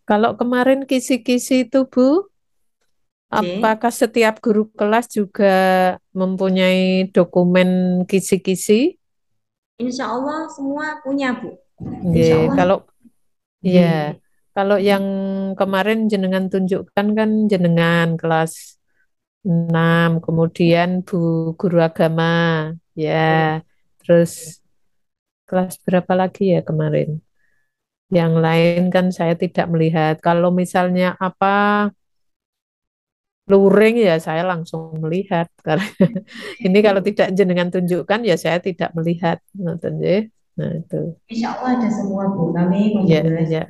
Kalau kemarin kisi-kisi itu Bu, apakah setiap guru kelas juga mempunyai dokumen kisi-kisi? Insya Allah semua punya Bu. Nggih, Insya Allah. kalau Nggih. ya, kalau yang kemarin jenengan tunjukkan kan jenengan kelas 6, kemudian Bu guru agama, ya, terus kelas berapa lagi ya kemarin? Yang lain kan saya tidak melihat. Kalau misalnya apa luring ya saya langsung melihat. Karena ini kalau tidak jenengan tunjukkan ya saya tidak melihat. Ngoten nggih. Nah, itu. Insya Allah ada semua Bu. Kami Ya, membahas ya, ya,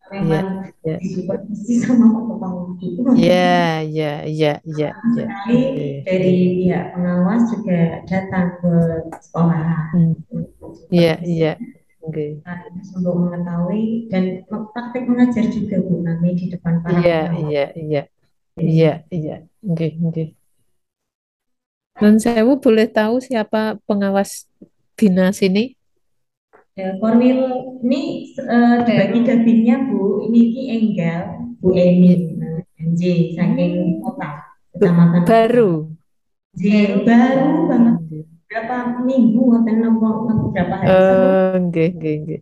memang ya. disupervisi sama Pak Kepala itu. Ya, ya, ya, ya, ya. Sekali dari pihak pengawas juga datang ke sekolah. Iya, iya. Oke. Untuk mengetahui dan praktek mengajar juga Bu kami di depan para Iya, pengawas. iya, iya. Iya, iya. Oke, oke. Non Sewu boleh tahu siapa pengawas dinas ini? Formil ini dibagi dagingnya Bu, ini Enggal, Bu Eni, NJ, saking kota, kecamatan. Baru. Baru banget. Berapa minggu atau berapa hari? Nggih, nggih, nggih.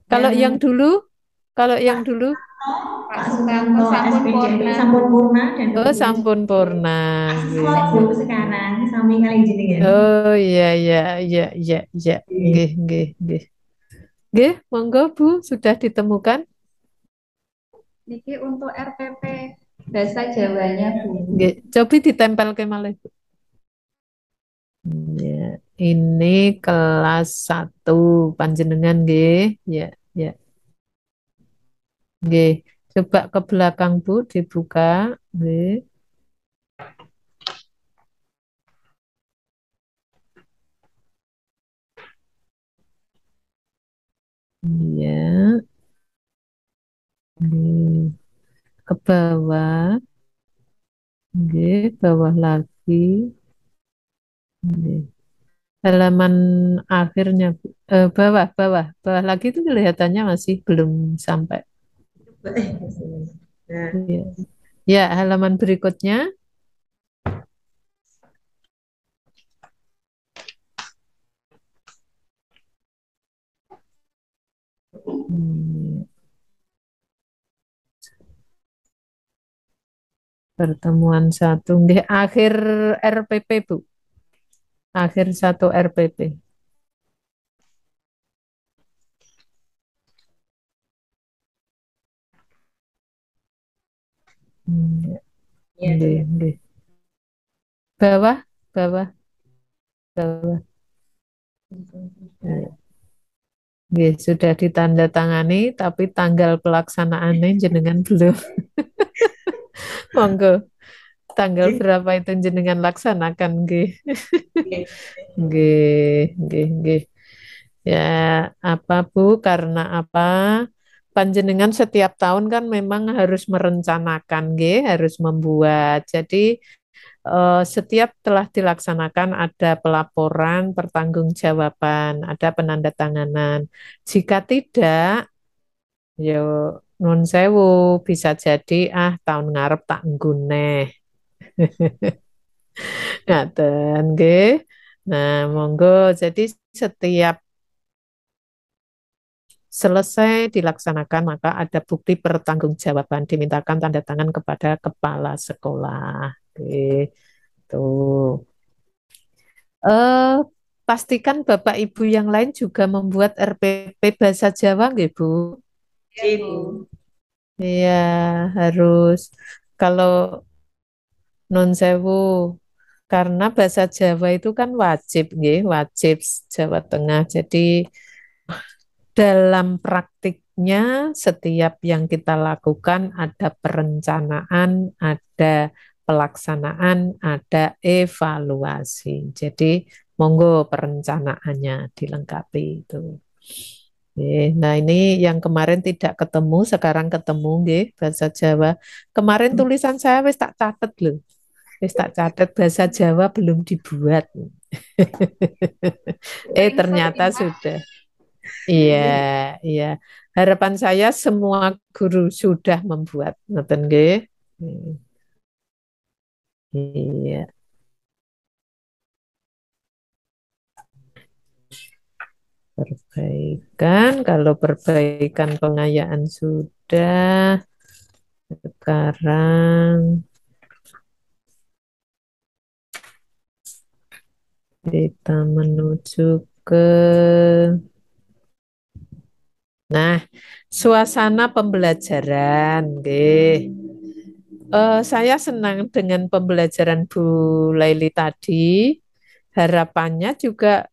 Kalau yang dulu, kalau yang dulu, Pak Sukanto sampun purna. Sampun purna dan oh sampun purna. Bu sekarang sami kali jenengan. Oh iya, iya, iya, iya, iya. Nggih, nggih, nggih. Nggih, monggo Bu, sudah ditemukan? Niki untuk RPP bahasa Jawanya Bu. Nggih, coba ditempel ke malih Bu. Ya, ini kelas 1 panjenengan nggih. Ya, ya. Nggih, coba ke belakang Bu dibuka, nggih. Ya. Nggih. Ke bawah. Nggih, bawah lagi. Nggih. Halaman akhirnya Bu. Bawah, bawah, bawah lagi itu kelihatannya masih belum sampai. Ya, ya halaman berikutnya. Pertemuan 1 nggih akhir RPP Bu. Akhir 1 RPP. Nggih, nggih. Bawah, bawah, bawah. Nggih, sudah ditandatangani tapi tanggal pelaksanaannya jenengan belum. Monggo. Tanggal berapa itu jenengan laksanakan nggih. Nggih, nggih, nggih. Ya, apa Bu? Karena apa? Panjenengan setiap tahun kan memang harus merencanakan nggih, harus membuat. Jadi setiap telah dilaksanakan ada pelaporan, pertanggungjawaban, ada penandatanganan. Jika tidak, yo nun sewu bisa jadi tahun ngarep tak ngguneh. Ngaten nggih. Nah, monggo jadi setiap selesai dilaksanakan maka ada bukti pertanggungjawaban dimintakan tanda tangan kepada kepala sekolah. Oke. Tuh. Pastikan Bapak Ibu yang lain juga membuat RPP bahasa Jawa nggih, Bu? Ibu. Iya, harus. Kalau non sewu karena bahasa Jawa itu kan wajib nggih, wajib Jawa Tengah. Jadi dalam praktiknya Intinya setiap yang kita lakukan ada perencanaan, ada pelaksanaan, ada evaluasi. Jadi monggo perencanaannya dilengkapi itu. Nah ini yang kemarin tidak ketemu, sekarang ketemu nggih bahasa Jawa. Kemarin tulisan saya wis tak catet loh. Wis tak catet bahasa Jawa belum dibuat. Ternyata sudah. Iya, iya. Harapan saya semua guru sudah membuat, ngoten nggih. Iya, perbaikan. Kalau perbaikan pengayaan sudah, sekarang kita menuju ke, nah, suasana pembelajaran, nggih. Saya senang dengan pembelajaran Bu Laili tadi. Harapannya juga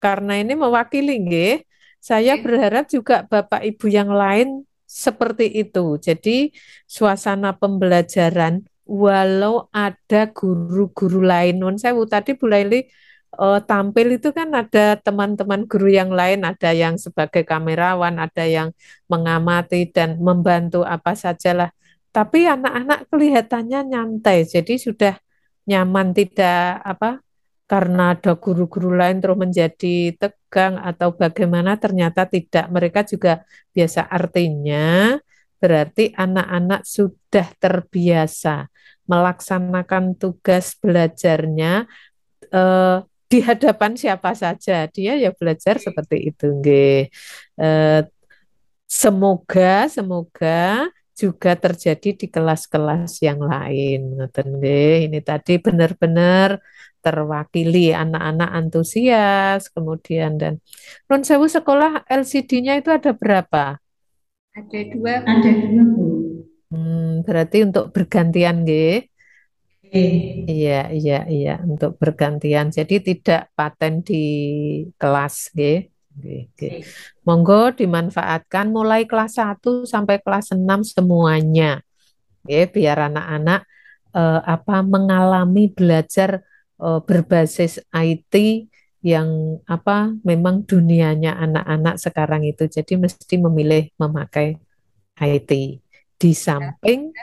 karena ini mewakili, nggih. Saya berharap juga Bapak Ibu yang lain seperti itu. Jadi suasana pembelajaran walau ada guru-guru lain. Non sewu tadi Bu Laili tampil itu kan ada teman-teman guru yang lain, ada yang sebagai kamerawan, ada yang mengamati dan membantu apa sajalah. Tapi anak-anak kelihatannya nyantai, jadi sudah nyaman, tidak apa karena ada guru-guru lain terus menjadi tegang atau bagaimana, ternyata tidak, mereka juga biasa. Artinya berarti anak-anak sudah terbiasa melaksanakan tugas belajarnya eh, di hadapan siapa saja dia ya belajar seperti itu nggih. Eh, semoga juga terjadi di kelas-kelas yang lain. Ngoten nggih. Ini tadi benar-benar terwakili anak-anak antusias, kemudian dan non sewu sekolah LCD-nya itu ada berapa? Ada dua, ada dua Bu. Berarti untuk bergantian nggih. Oke. Iya, iya, iya, untuk bergantian. Jadi tidak paten di kelas, nggih. Nggih, nggih. Monggo dimanfaatkan mulai kelas 1 sampai kelas 6 semuanya. Nggih, biar anak-anak apa mengalami belajar berbasis IT yang apa memang dunianya anak-anak sekarang itu. Jadi mesti memilih memakai IT di samping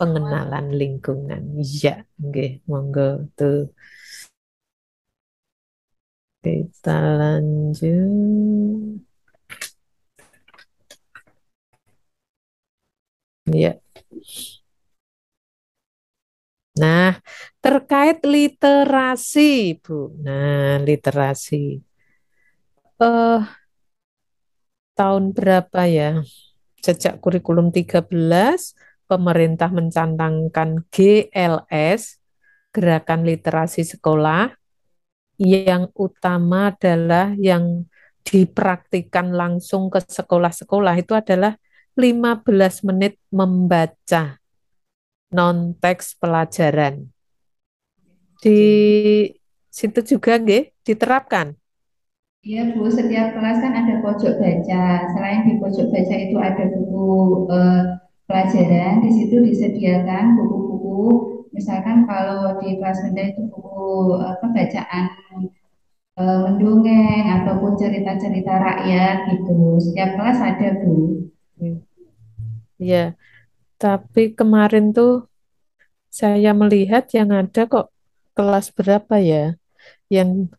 pengenalan lingkungan. Iya, nggih, monggo tuh. Kita lanjut. Ya. Nah, terkait literasi, Bu. Nah, literasi. Eh, tahun berapa ya? Sejak kurikulum 13, pemerintah mencantangkan GLS, Gerakan Literasi Sekolah. Yang utama adalah yang dipraktikkan langsung ke sekolah-sekolah itu adalah 15 menit membaca non-teks pelajaran. Di situ juga nggih diterapkan. Iya Bu, setiap kelas kan ada pojok baca. Selain di pojok baca itu ada buku pelajaran, di situ disediakan buku-buku. Misalkan kalau di kelas rendah itu buku apa bacaan mendongeng ataupun cerita-cerita rakyat gitu. Setiap kelas ada Bu. Ya, tapi kemarin tuh saya melihat yang ada kok kelas berapa ya? Yang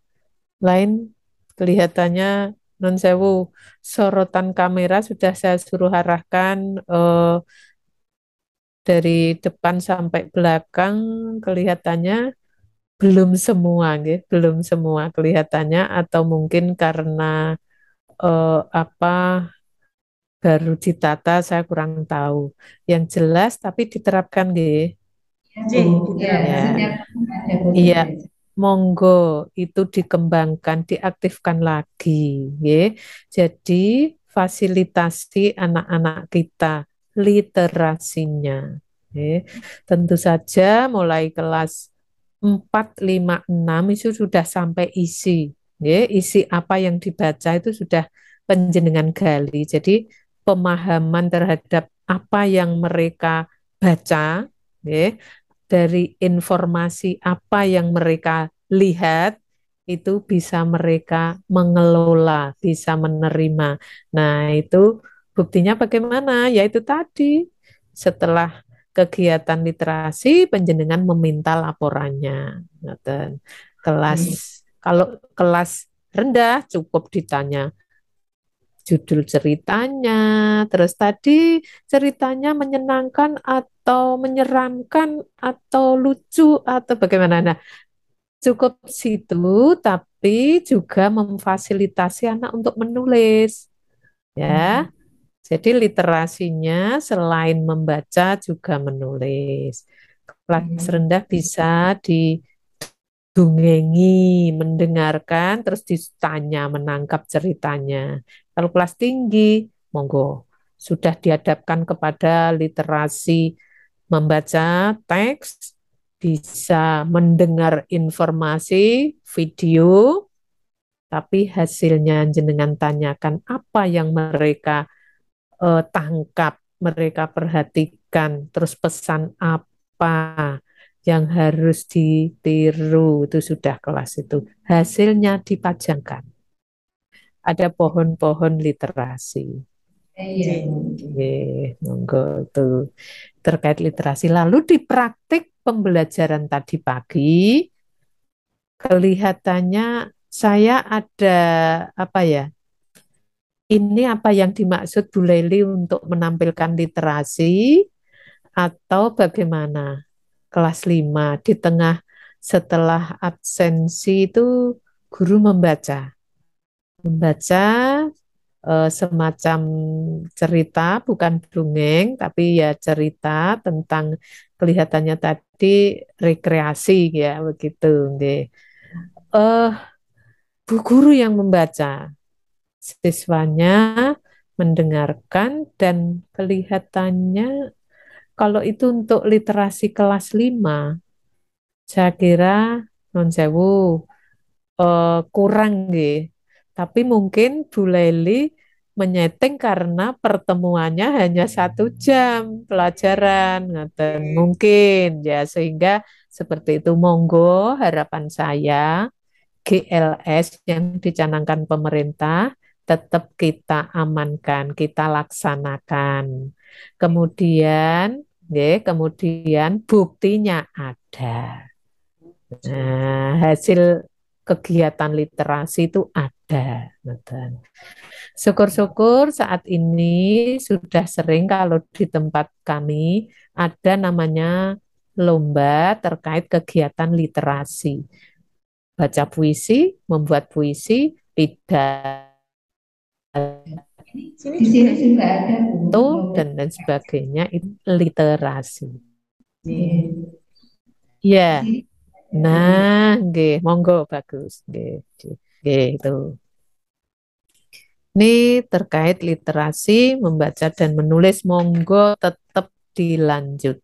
lain kelihatannya non sewu sorotan kamera sudah saya suruh arahkan dari depan sampai belakang, kelihatannya belum semua, gitu. Belum semua kelihatannya, atau mungkin karena apa baru ditata, saya kurang tahu. Yang jelas tapi diterapkan, gitu. Ya, Ya, setiap kelas ada pojok iya, baca. monggo itu dikembangkan, diaktifkan lagi, ya. Jadi fasilitasi anak-anak kita literasinya. Ya. Tentu saja mulai kelas 4, 5, 6 itu sudah sampai isi. Ya. Isi apa yang dibaca itu sudah penjenengan gali. Jadi pemahaman terhadap apa yang mereka baca, ya, dari informasi apa yang mereka lihat, itu bisa mereka mengelola, bisa menerima. Nah, itu buktinya bagaimana? Yaitu tadi, setelah kegiatan literasi, penjenengan meminta laporannya. Kelas, kalau kelas rendah cukup ditanya judul ceritanya, terus tadi ceritanya menyenangkan atau menyeramkan atau lucu atau bagaimana. Nah, cukup situ, tapi juga memfasilitasi anak untuk menulis, ya. Jadi literasinya selain membaca juga menulis. Kelas rendah bisa didungengi, mendengarkan, terus ditanya, menangkap ceritanya. Kalau kelas tinggi, monggo, sudah dihadapkan kepada literasi membaca teks, bisa mendengar informasi, video, tapi hasilnya jenengan tanyakan apa yang mereka tangkap, mereka perhatikan, terus pesan apa yang harus ditiru, itu sudah kelas itu. Hasilnya dipajangkan. Ada pohon-pohon literasi. Iya. Monggo itu terkait literasi. Lalu di praktik pembelajaran tadi pagi, kelihatannya saya ada apa ya? Ini apa yang dimaksud Bu Leli untuk menampilkan literasi atau bagaimana? Kelas 5 di tengah setelah absensi itu guru membaca. Membaca semacam cerita, bukan dongeng, tapi ya cerita tentang kelihatannya tadi rekreasi ya begitu. Nggih. Bu guru yang membaca, siswanya mendengarkan dan kelihatannya kalau itu untuk literasi kelas 5, saya kira non sewu kurang nggih. Tapi mungkin Bu Leli menyeting karena pertemuannya hanya 1 jam pelajaran, ngoten. Mungkin ya sehingga seperti itu. Monggo harapan saya GLS yang dicanangkan pemerintah tetap kita amankan, kita laksanakan. Kemudian, kemudian buktinya ada. Nah, hasil kegiatan literasi itu ada. Syukur-syukur saat ini sudah sering kalau di tempat kami ada namanya lomba terkait kegiatan literasi. Baca puisi, membuat puisi, pidato, Di sini juga ada Bu. dan lain sebagainya, itu literasi. Iya. Ya, Di sini nah, nggih, monggo bagus, nggih, nggih itu. Ini terkait literasi, membaca dan menulis, monggo tetap dilanjut.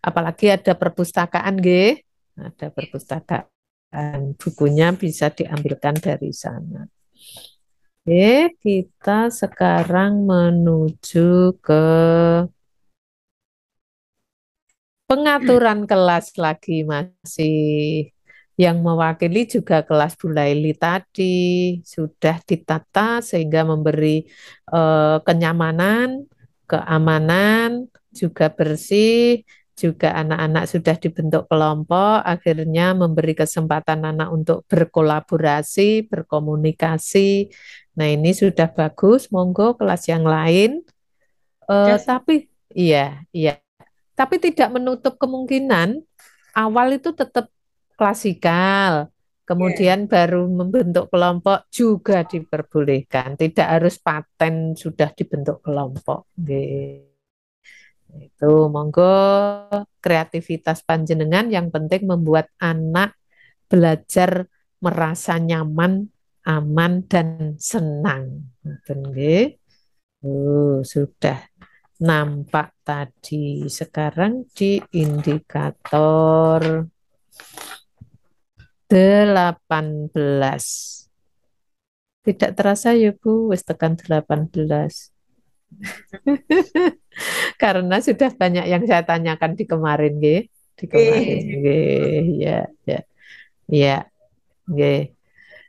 Apalagi ada perpustakaan, nggih, ada perpustakaan, bukunya bisa diambilkan dari sana. Oke, kita sekarang menuju ke pengaturan kelas lagi, masih yang mewakili juga kelas Bu Laili tadi sudah ditata sehingga memberi kenyamanan, keamanan, juga bersih, juga anak-anak sudah dibentuk kelompok, akhirnya memberi kesempatan anak untuk berkolaborasi, berkomunikasi. Nah, ini sudah bagus, monggo kelas yang lain. Tapi iya, iya. Tapi tidak menutup kemungkinan awal itu tetap klasikal, kemudian baru membentuk kelompok juga diperbolehkan. Tidak harus paten sudah dibentuk kelompok. Itu monggo kreativitas panjenengan yang penting membuat anak belajar merasa nyaman, aman dan senang. Sudah nampak tadi. Sekarang di indikator 18. Tidak terasa ya Bu, wis tekan 18. Karena sudah banyak yang saya tanyakan di kemarin, nggih. Di kemarin, nggih. Ya, ya, ya, nggih.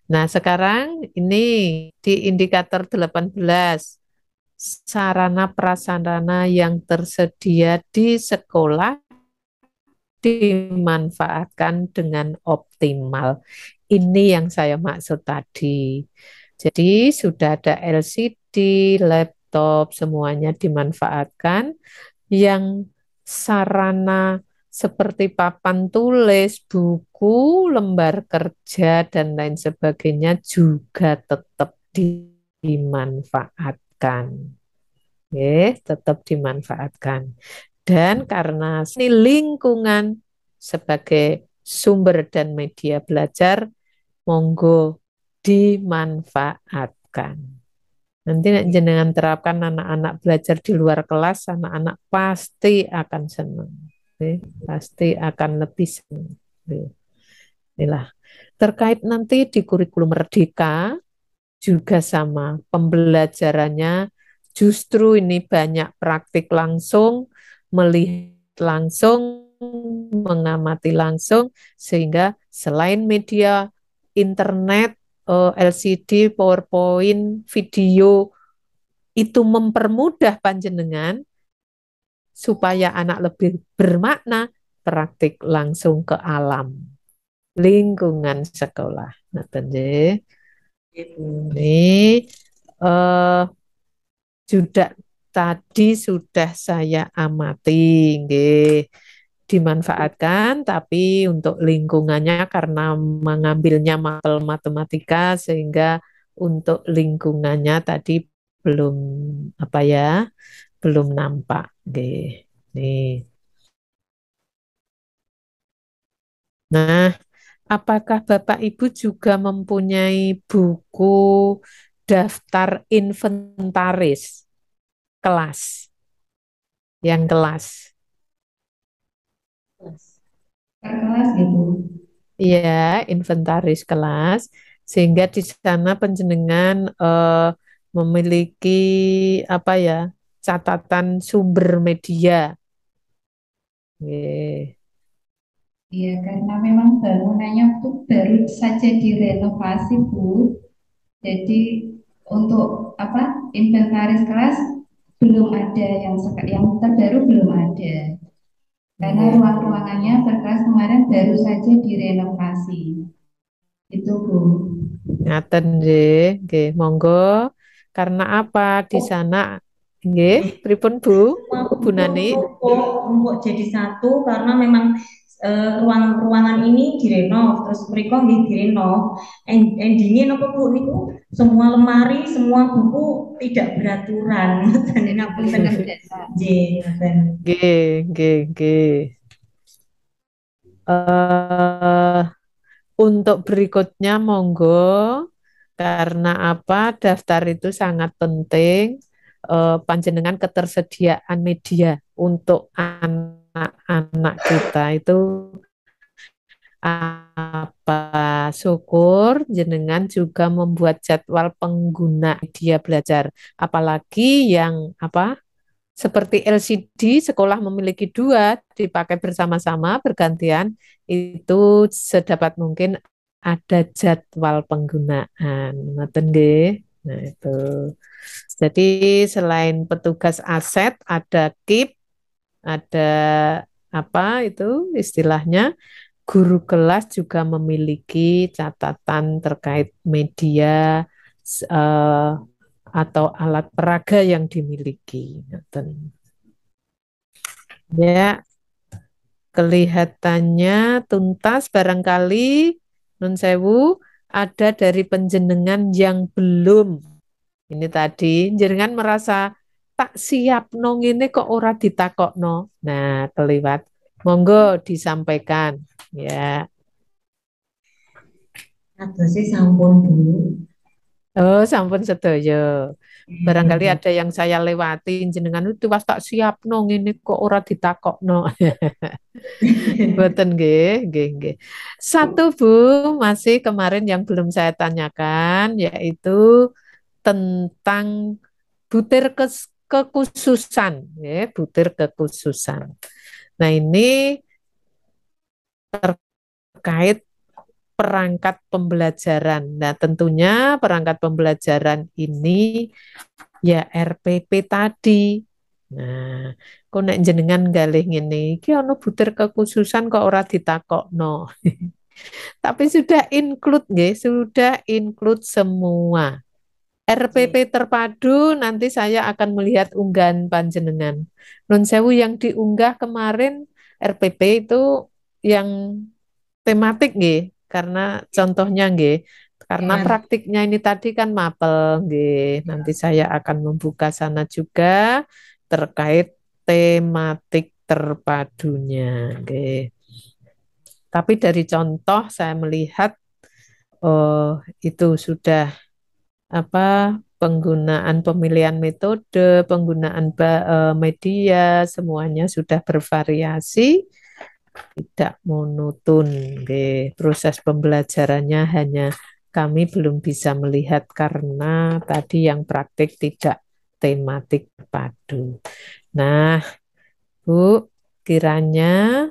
Nah, sekarang ini di indikator 18, sarana prasarana yang tersedia di sekolah dimanfaatkan dengan optimal. Ini yang saya maksud tadi. Jadi sudah ada LCD, laptop, semuanya dimanfaatkan. Yang sarana seperti papan tulis, buku, lembar kerja, dan lain sebagainya juga tetap dimanfaatkan. Tetap dimanfaatkan. Dan karena ini lingkungan sebagai sumber dan media belajar, monggo dimanfaatkan. Nanti jenengan terapkan anak-anak belajar di luar kelas, anak-anak pasti akan senang. Pasti akan lebih senang. Inilah. Terkait nanti di kurikulum Merdeka, juga sama, pembelajarannya justru ini banyak praktik langsung, melihat langsung, mengamati langsung, sehingga selain media internet, LCD, PowerPoint, video, itu mempermudah panjenengan supaya anak lebih bermakna, praktik langsung ke alam, lingkungan sekolah. Nah, ini juga tadi sudah saya amati, nggih, dimanfaatkan, tapi untuk lingkungannya karena mengambilnya mapel matematika sehingga untuk lingkungannya tadi belum apa ya, belum nampak, nggih. Nih. Nah, apakah Bapak Ibu juga mempunyai buku daftar inventaris kelas? Yang kelas. Per kelas gitu. Iya, inventaris kelas. Sehingga di sana penjenengan memiliki apa ya, catatan sumber media. Nggih. Iya, karena memang bangunannya tuh baru saja direnovasi, Bu. Jadi untuk apa inventaris kelas belum ada yang terbaru belum ada. Karena Nggih. ruang-ruangannya per kelas kemarin baru saja direnovasi. Itu, Bu. Ngaten nggih, nggih. Monggo. Karena apa di sana? Nggih, pripun Bu? Semua Bu Nani? rumpuk jadi satu karena memang ruangan ini direnov terus mereka nggih direnov endingnya nopo Bu niku semua lemari semua buku tidak beraturan Jadi ngapunten terbiasa. Nggih, nggih, nggih. Untuk berikutnya monggo, karena apa, daftar itu sangat penting, panjenengan ketersediaan media untuk anak-anak kita itu apa, syukur jenengan juga membuat jadwal pengguna media belajar, apalagi yang apa, seperti LCD, sekolah memiliki dua, dipakai bersama-sama, bergantian, itu sedapat mungkin ada jadwal penggunaan. Ngoten nggih. Nah, itu. Jadi selain petugas aset, ada KIP, ada apa itu istilahnya, guru kelas juga memiliki catatan terkait media eh, atau alat peraga yang dimiliki. Ya, kelihatannya tuntas barangkali Nun Sewu ada dari penjenengan yang belum. Ini tadi jenengan merasa tak siap nong ini kok ora ditakokno. Nah, keliwat. Monggo disampaikan. Ya. sih sampun dulu. Oh, sampun sedaya. Barangkali ada yang saya lewati jenengan itu was tak siap nong ini kok ora ditakokno. Boten nggih, nggih, nggih. Satu Bu, masih kemarin yang belum saya tanyakan yaitu tentang butir kekhususan, ya, butir kekhususan. Nah, ini terkait perangkat pembelajaran. Nah, tentunya perangkat pembelajaran ini ya RPP tadi. Nah, kok nek jenengan galih ngene iki ana butir kekhususan kok ora ditakokno. Tapi sudah include nggih, sudah include semua. RPP terpadu nanti saya akan melihat unggahan panjenengan. Nun sewu yang diunggah kemarin RPP itu yang tematik nggih, karena contohnya nggih, karena praktiknya ini tadi kan mapel nggih. Nanti saya akan membuka sana juga terkait tematik terpadunya nggih. Tapi dari contoh saya melihat oh itu sudah apa penggunaan pemilihan metode, penggunaan media semuanya sudah bervariasi, tidak monoton. Nggih. Proses pembelajarannya hanya kami belum bisa melihat karena tadi yang praktik tidak tematik padu. Nah, Bu, kiranya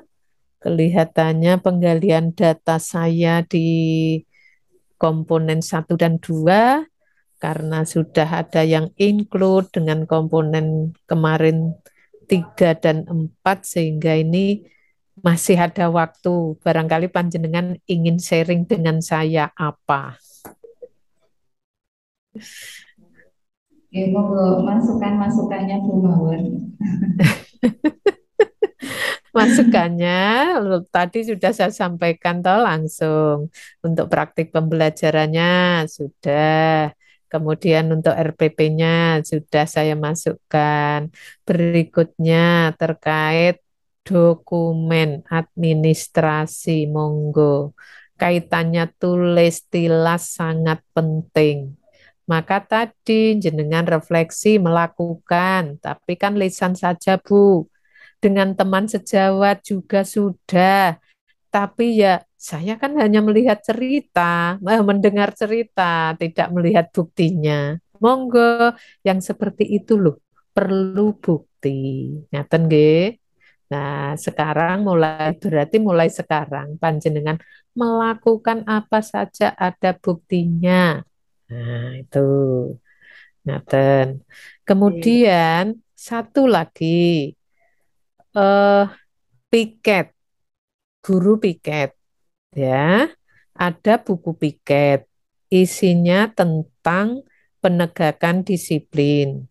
kelihatannya penggalian data saya di komponen 1 dan 2 karena sudah ada yang include dengan komponen kemarin 3 dan 4 sehingga ini masih ada waktu. Barangkali panjenengan ingin sharing dengan saya apa? Oke, monggo masukannya Bu Mawon. Masukannya tadi sudah saya sampaikan toh langsung. Untuk praktik pembelajarannya sudah. Kemudian untuk RPP-nya sudah saya masukkan. Berikutnya terkait dokumen administrasi, monggo. Kaitannya tulis tilas sangat penting. Maka tadi jenengan refleksi melakukan, tapi kan lisan saja Bu, dengan teman sejawat juga sudah. Tapi ya saya kan hanya melihat cerita, mendengar cerita, tidak melihat buktinya. Monggo yang seperti itu loh, perlu bukti. Ngaten nggih. Nah, sekarang berarti mulai sekarang panjenengan melakukan apa saja ada buktinya. Nah, itu. Ngaten. Kemudian satu lagi eh piket, guru piket ya. Ada buku piket. Isinya tentang penegakan disiplin.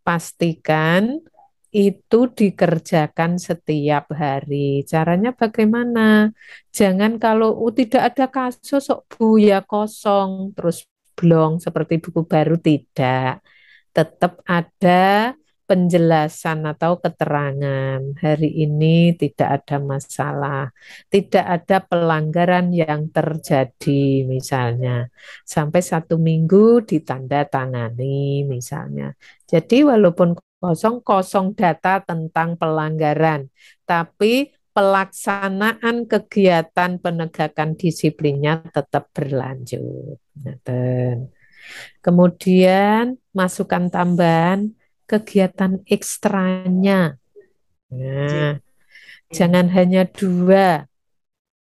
Pastikan itu dikerjakan setiap hari. Caranya bagaimana? Jangan kalau tidak ada kasus kok Bu ya kosong terus blong seperti buku baru, tidak. Tetap ada penjelasan atau keterangan. Hari ini tidak ada masalah, tidak ada pelanggaran yang terjadi, misalnya sampai 1 minggu ditandatangani, misalnya. Jadi walaupun kosong data tentang pelanggaran, tapi pelaksanaan kegiatan penegakan disiplinnya tetap berlanjut. Kemudian masukan tambahan kegiatan ekstranya. Nah, jangan hanya 2,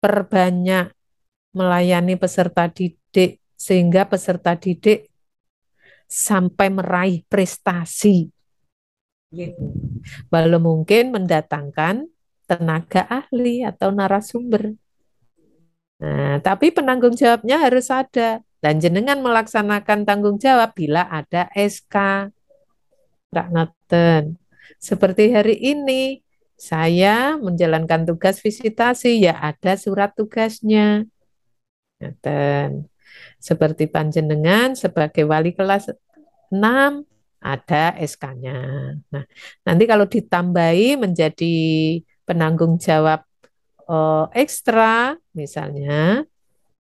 perbanyak melayani peserta didik sehingga peserta didik sampai meraih prestasi. Walau mungkin mendatangkan tenaga ahli atau narasumber. Nah, tapi penanggung jawabnya harus ada. Dan jenengan melaksanakan tanggung jawab bila ada SK. Kak Noten. Seperti hari ini, saya menjalankan tugas visitasi, ya ada surat tugasnya. Noten. Seperti panjenengan sebagai wali kelas 6, ada SK-nya. Nah, nanti kalau ditambahi menjadi penanggung jawab ekstra, misalnya,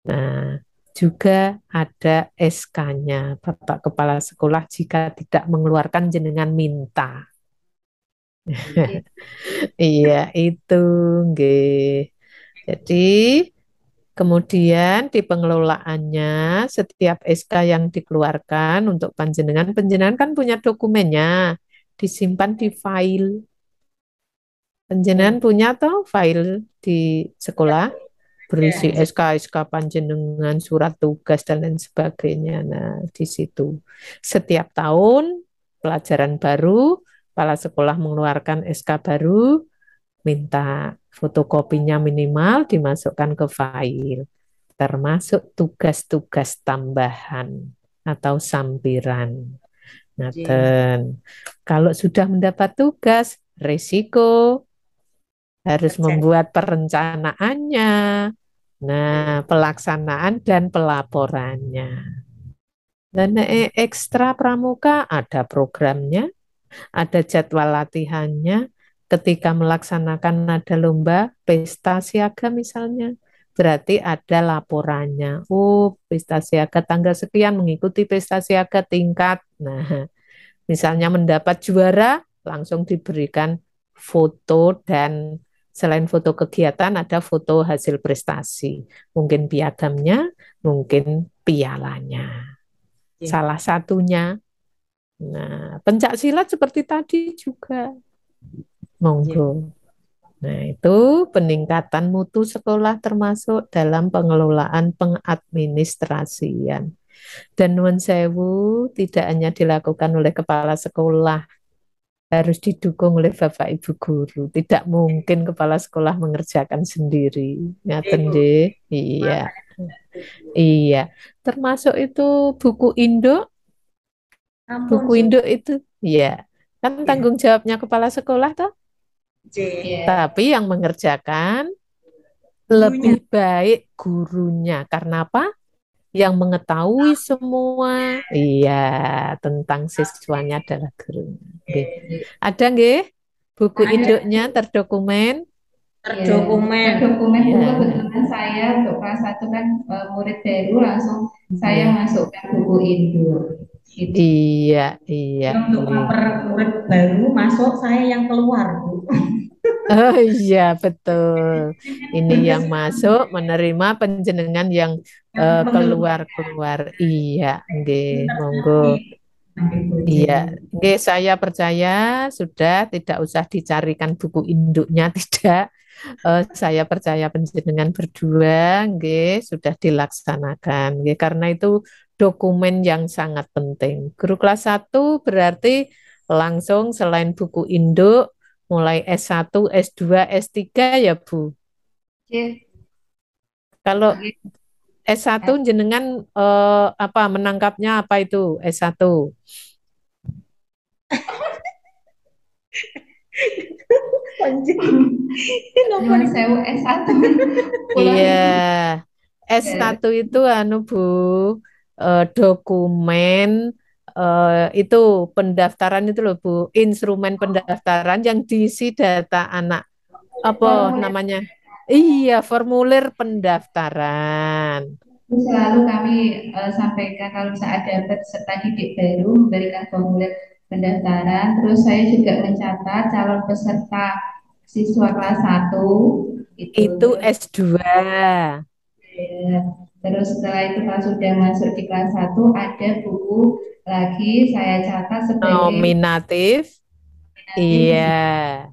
nah, juga ada SK-nya, Bapak Kepala Sekolah jika tidak mengeluarkan jenengan minta. Iya, itu nggih. Jadi kemudian di pengelolaannya setiap SK yang dikeluarkan untuk panjenengan kan punya dokumennya. disimpan di file. Panjenengan punya toh file di sekolah berisi SK-SK panjenengan, surat tugas dan lain sebagainya. Nah, di situ setiap tahun pelajaran baru, kepala sekolah mengeluarkan SK baru, minta fotokopinya minimal dimasukkan ke file, termasuk tugas-tugas tambahan atau sampiran. Ngaten. Kalau sudah mendapat tugas, risiko harus membuat perencanaannya, nah pelaksanaan dan pelaporannya. Dan ekstra pramuka ada programnya, ada jadwal latihannya. Ketika melaksanakan ada lomba, pesta siaga misalnya, berarti ada laporannya. Oh, pesta siaga tanggal sekian mengikuti pesta siaga tingkat. Nah, misalnya mendapat juara, langsung diberikan foto dan selain foto kegiatan ada foto hasil prestasi. Mungkin piagamnya, mungkin pialanya. Salah satunya. Nah, pencak silat seperti tadi juga. Monggo. Nah, itu peningkatan mutu sekolah termasuk dalam pengelolaan pengadministrasian. Dan nuwun sewu tidak hanya dilakukan oleh kepala sekolah, harus didukung oleh Bapak Ibu guru. Tidak mungkin kepala sekolah mengerjakan sendiri. Ngaten nggih? Iya. Iya. Termasuk itu buku induk. Buku induk itu, ya. Kan tanggung jawabnya kepala sekolah toh. Tapi yang mengerjakan lebih baik gurunya. Karena apa? Yang mengetahui semua, iya, tentang siswanya adalah gurunya. Nggih. Ada nggih buku induknya terdokumen? Terdokumen. Terdokumen Ya. juga kebetulan saya untuk kelas 1 kan murid baru langsung saya masukkan buku induk. Gitu. Iya, iya. Untuk murid baru masuk, saya yang keluar, Bu. Oh iya, betul. Ini yang masuk menerima penjenengan yang keluar-keluar. Iya, nggih, monggo. Iya, nggih, saya percaya sudah tidak usah dicarikan buku induknya, tidak. Saya percaya penjenengan berdua, nggih, sudah dilaksanakan, nggih, karena itu dokumen yang sangat penting. Guru kelas 1 berarti langsung selain buku induk, mulai S1, S2, S3 ya Bu. Kalau S1 jenengan apa menangkapnya apa itu S1? Sewu S1. Iya, S1 itu anu Bu, dokumen itu pendaftaran itu loh Bu, instrumen pendaftaran yang diisi data anak apa namanya? Iya, formulir pendaftaran. Selalu kami sampaikan kalau misalnya ada peserta didik baru memberikan formulir pendaftaran, terus saya juga mencatat calon peserta siswa kelas 1 itu S2. Ya. Terus setelah itu kalau sudah masuk di kelas 1 ada buku lagi saya catat sebagai Nominatif. Iya.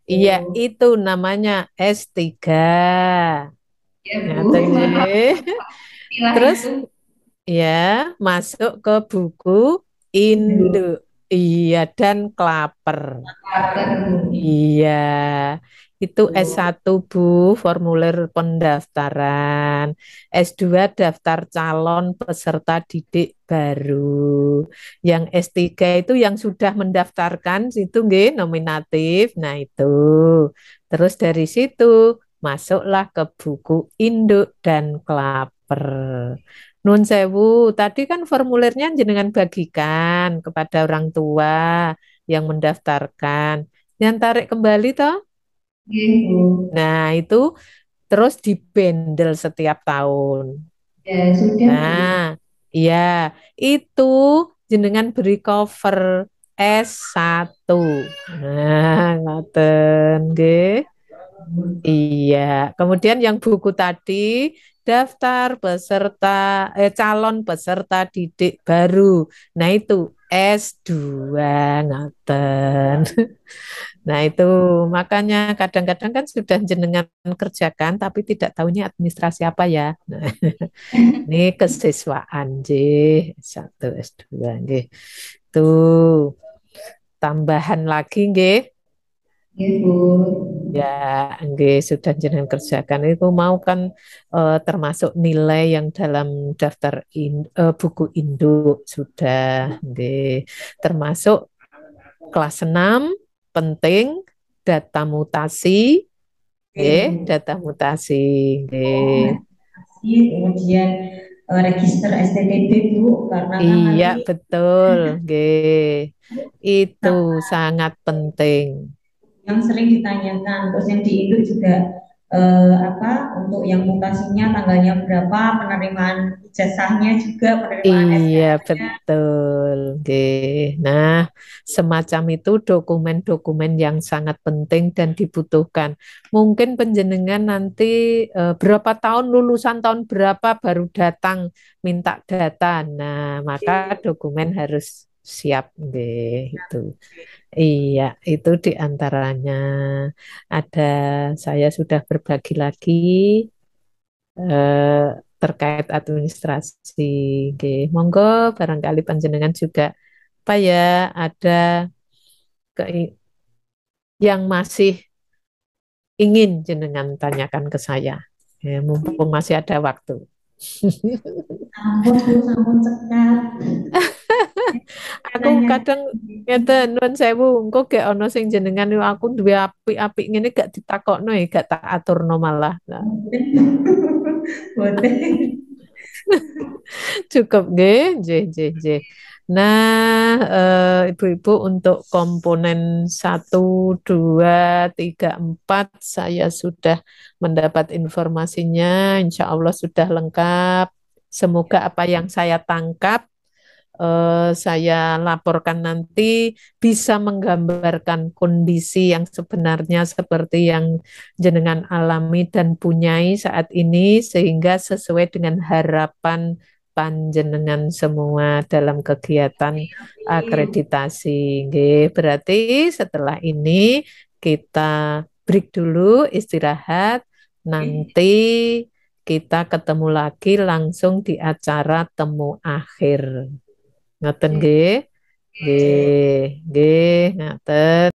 Iya, itu namanya S3. ya Bu. Ngaten nggih. Terus Itu ya, masuk ke buku induk. Iya, dan klaper. Iya, itu S1 Bu, formulir pendaftaran. S2 daftar calon peserta didik baru. Yang S3 itu yang sudah mendaftarkan, itu nggih nominatif. Nah, itu. Terus dari situ masuklah ke buku induk dan klaper. Nun sewu, tadi kan formulirnya jenengan bagikan kepada orang tua yang mendaftarkan. Yang tarik kembali toh. gitu. Nah, itu terus dibendel setiap tahun. Ya sudah. Nah, iya, itu jenengan beri cover S1. Nah, ngoten nggih. Iya, kemudian yang buku tadi daftar peserta calon peserta didik baru. Nah, itu S2 ngoten. Nah, itu makanya kadang-kadang kan sudah jenengan kerjakan tapi tidak tahunya administrasi apa ya. Nah, ini kesiswaan J, satu S2 nggih. Tuh, tambahan lagi nggih. Ibu. Ya, nggih sudah jenengan kerjakan itu mau kan termasuk nilai yang dalam daftar buku induk sudah nggih. Termasuk kelas 6 penting data mutasi nggih, Ibu. data mutasi nggih. Kemudian register STTB Bu, karena kan Iya, nanti betul nggih. Itu sangat penting. yang sering ditanyakan, terus yang di Indo juga apa untuk yang mutasinya tanggalnya berapa, penerimaan ijazahnya juga, penerimaan Iya, SK-nya. betul. Nggih. Nah, semacam itu dokumen-dokumen yang sangat penting dan dibutuhkan. Mungkin penjenengan nanti berapa tahun lulusan tahun berapa baru datang minta data. Nah, maka dokumen harus siap nggih itu. Iya, itu diantaranya. Ada saya sudah berbagi lagi eh, terkait administrasi. Oke, monggo barangkali panjenengan juga apa ya ada yang masih ingin jenengan tanyakan ke saya. Ya, mumpung masih ada waktu. Ampun Bu, sampun cekal. Aku Tanya. kadang ngeten nuwun sewu, engko gek ana sing jenengan yo aku duwe apik-apik ngene gak ditakokno ya, gak tak aturno malah. Nah, Boten. cukup nggih, nggih, nggih, nggih. Nah, Ibu-ibu untuk komponen 1, 2, 3, 4 saya sudah mendapat informasinya, insya Allah sudah lengkap. Semoga apa yang saya tangkap saya laporkan nanti bisa menggambarkan kondisi yang sebenarnya seperti yang jenengan alami dan punyai saat ini sehingga sesuai dengan harapan panjenengan semua dalam kegiatan akreditasi. Nggih, berarti setelah ini kita break dulu, istirahat. Nanti kita ketemu lagi langsung di acara temu akhir. Ngoten nggih. Nggih, nggih, ngaten.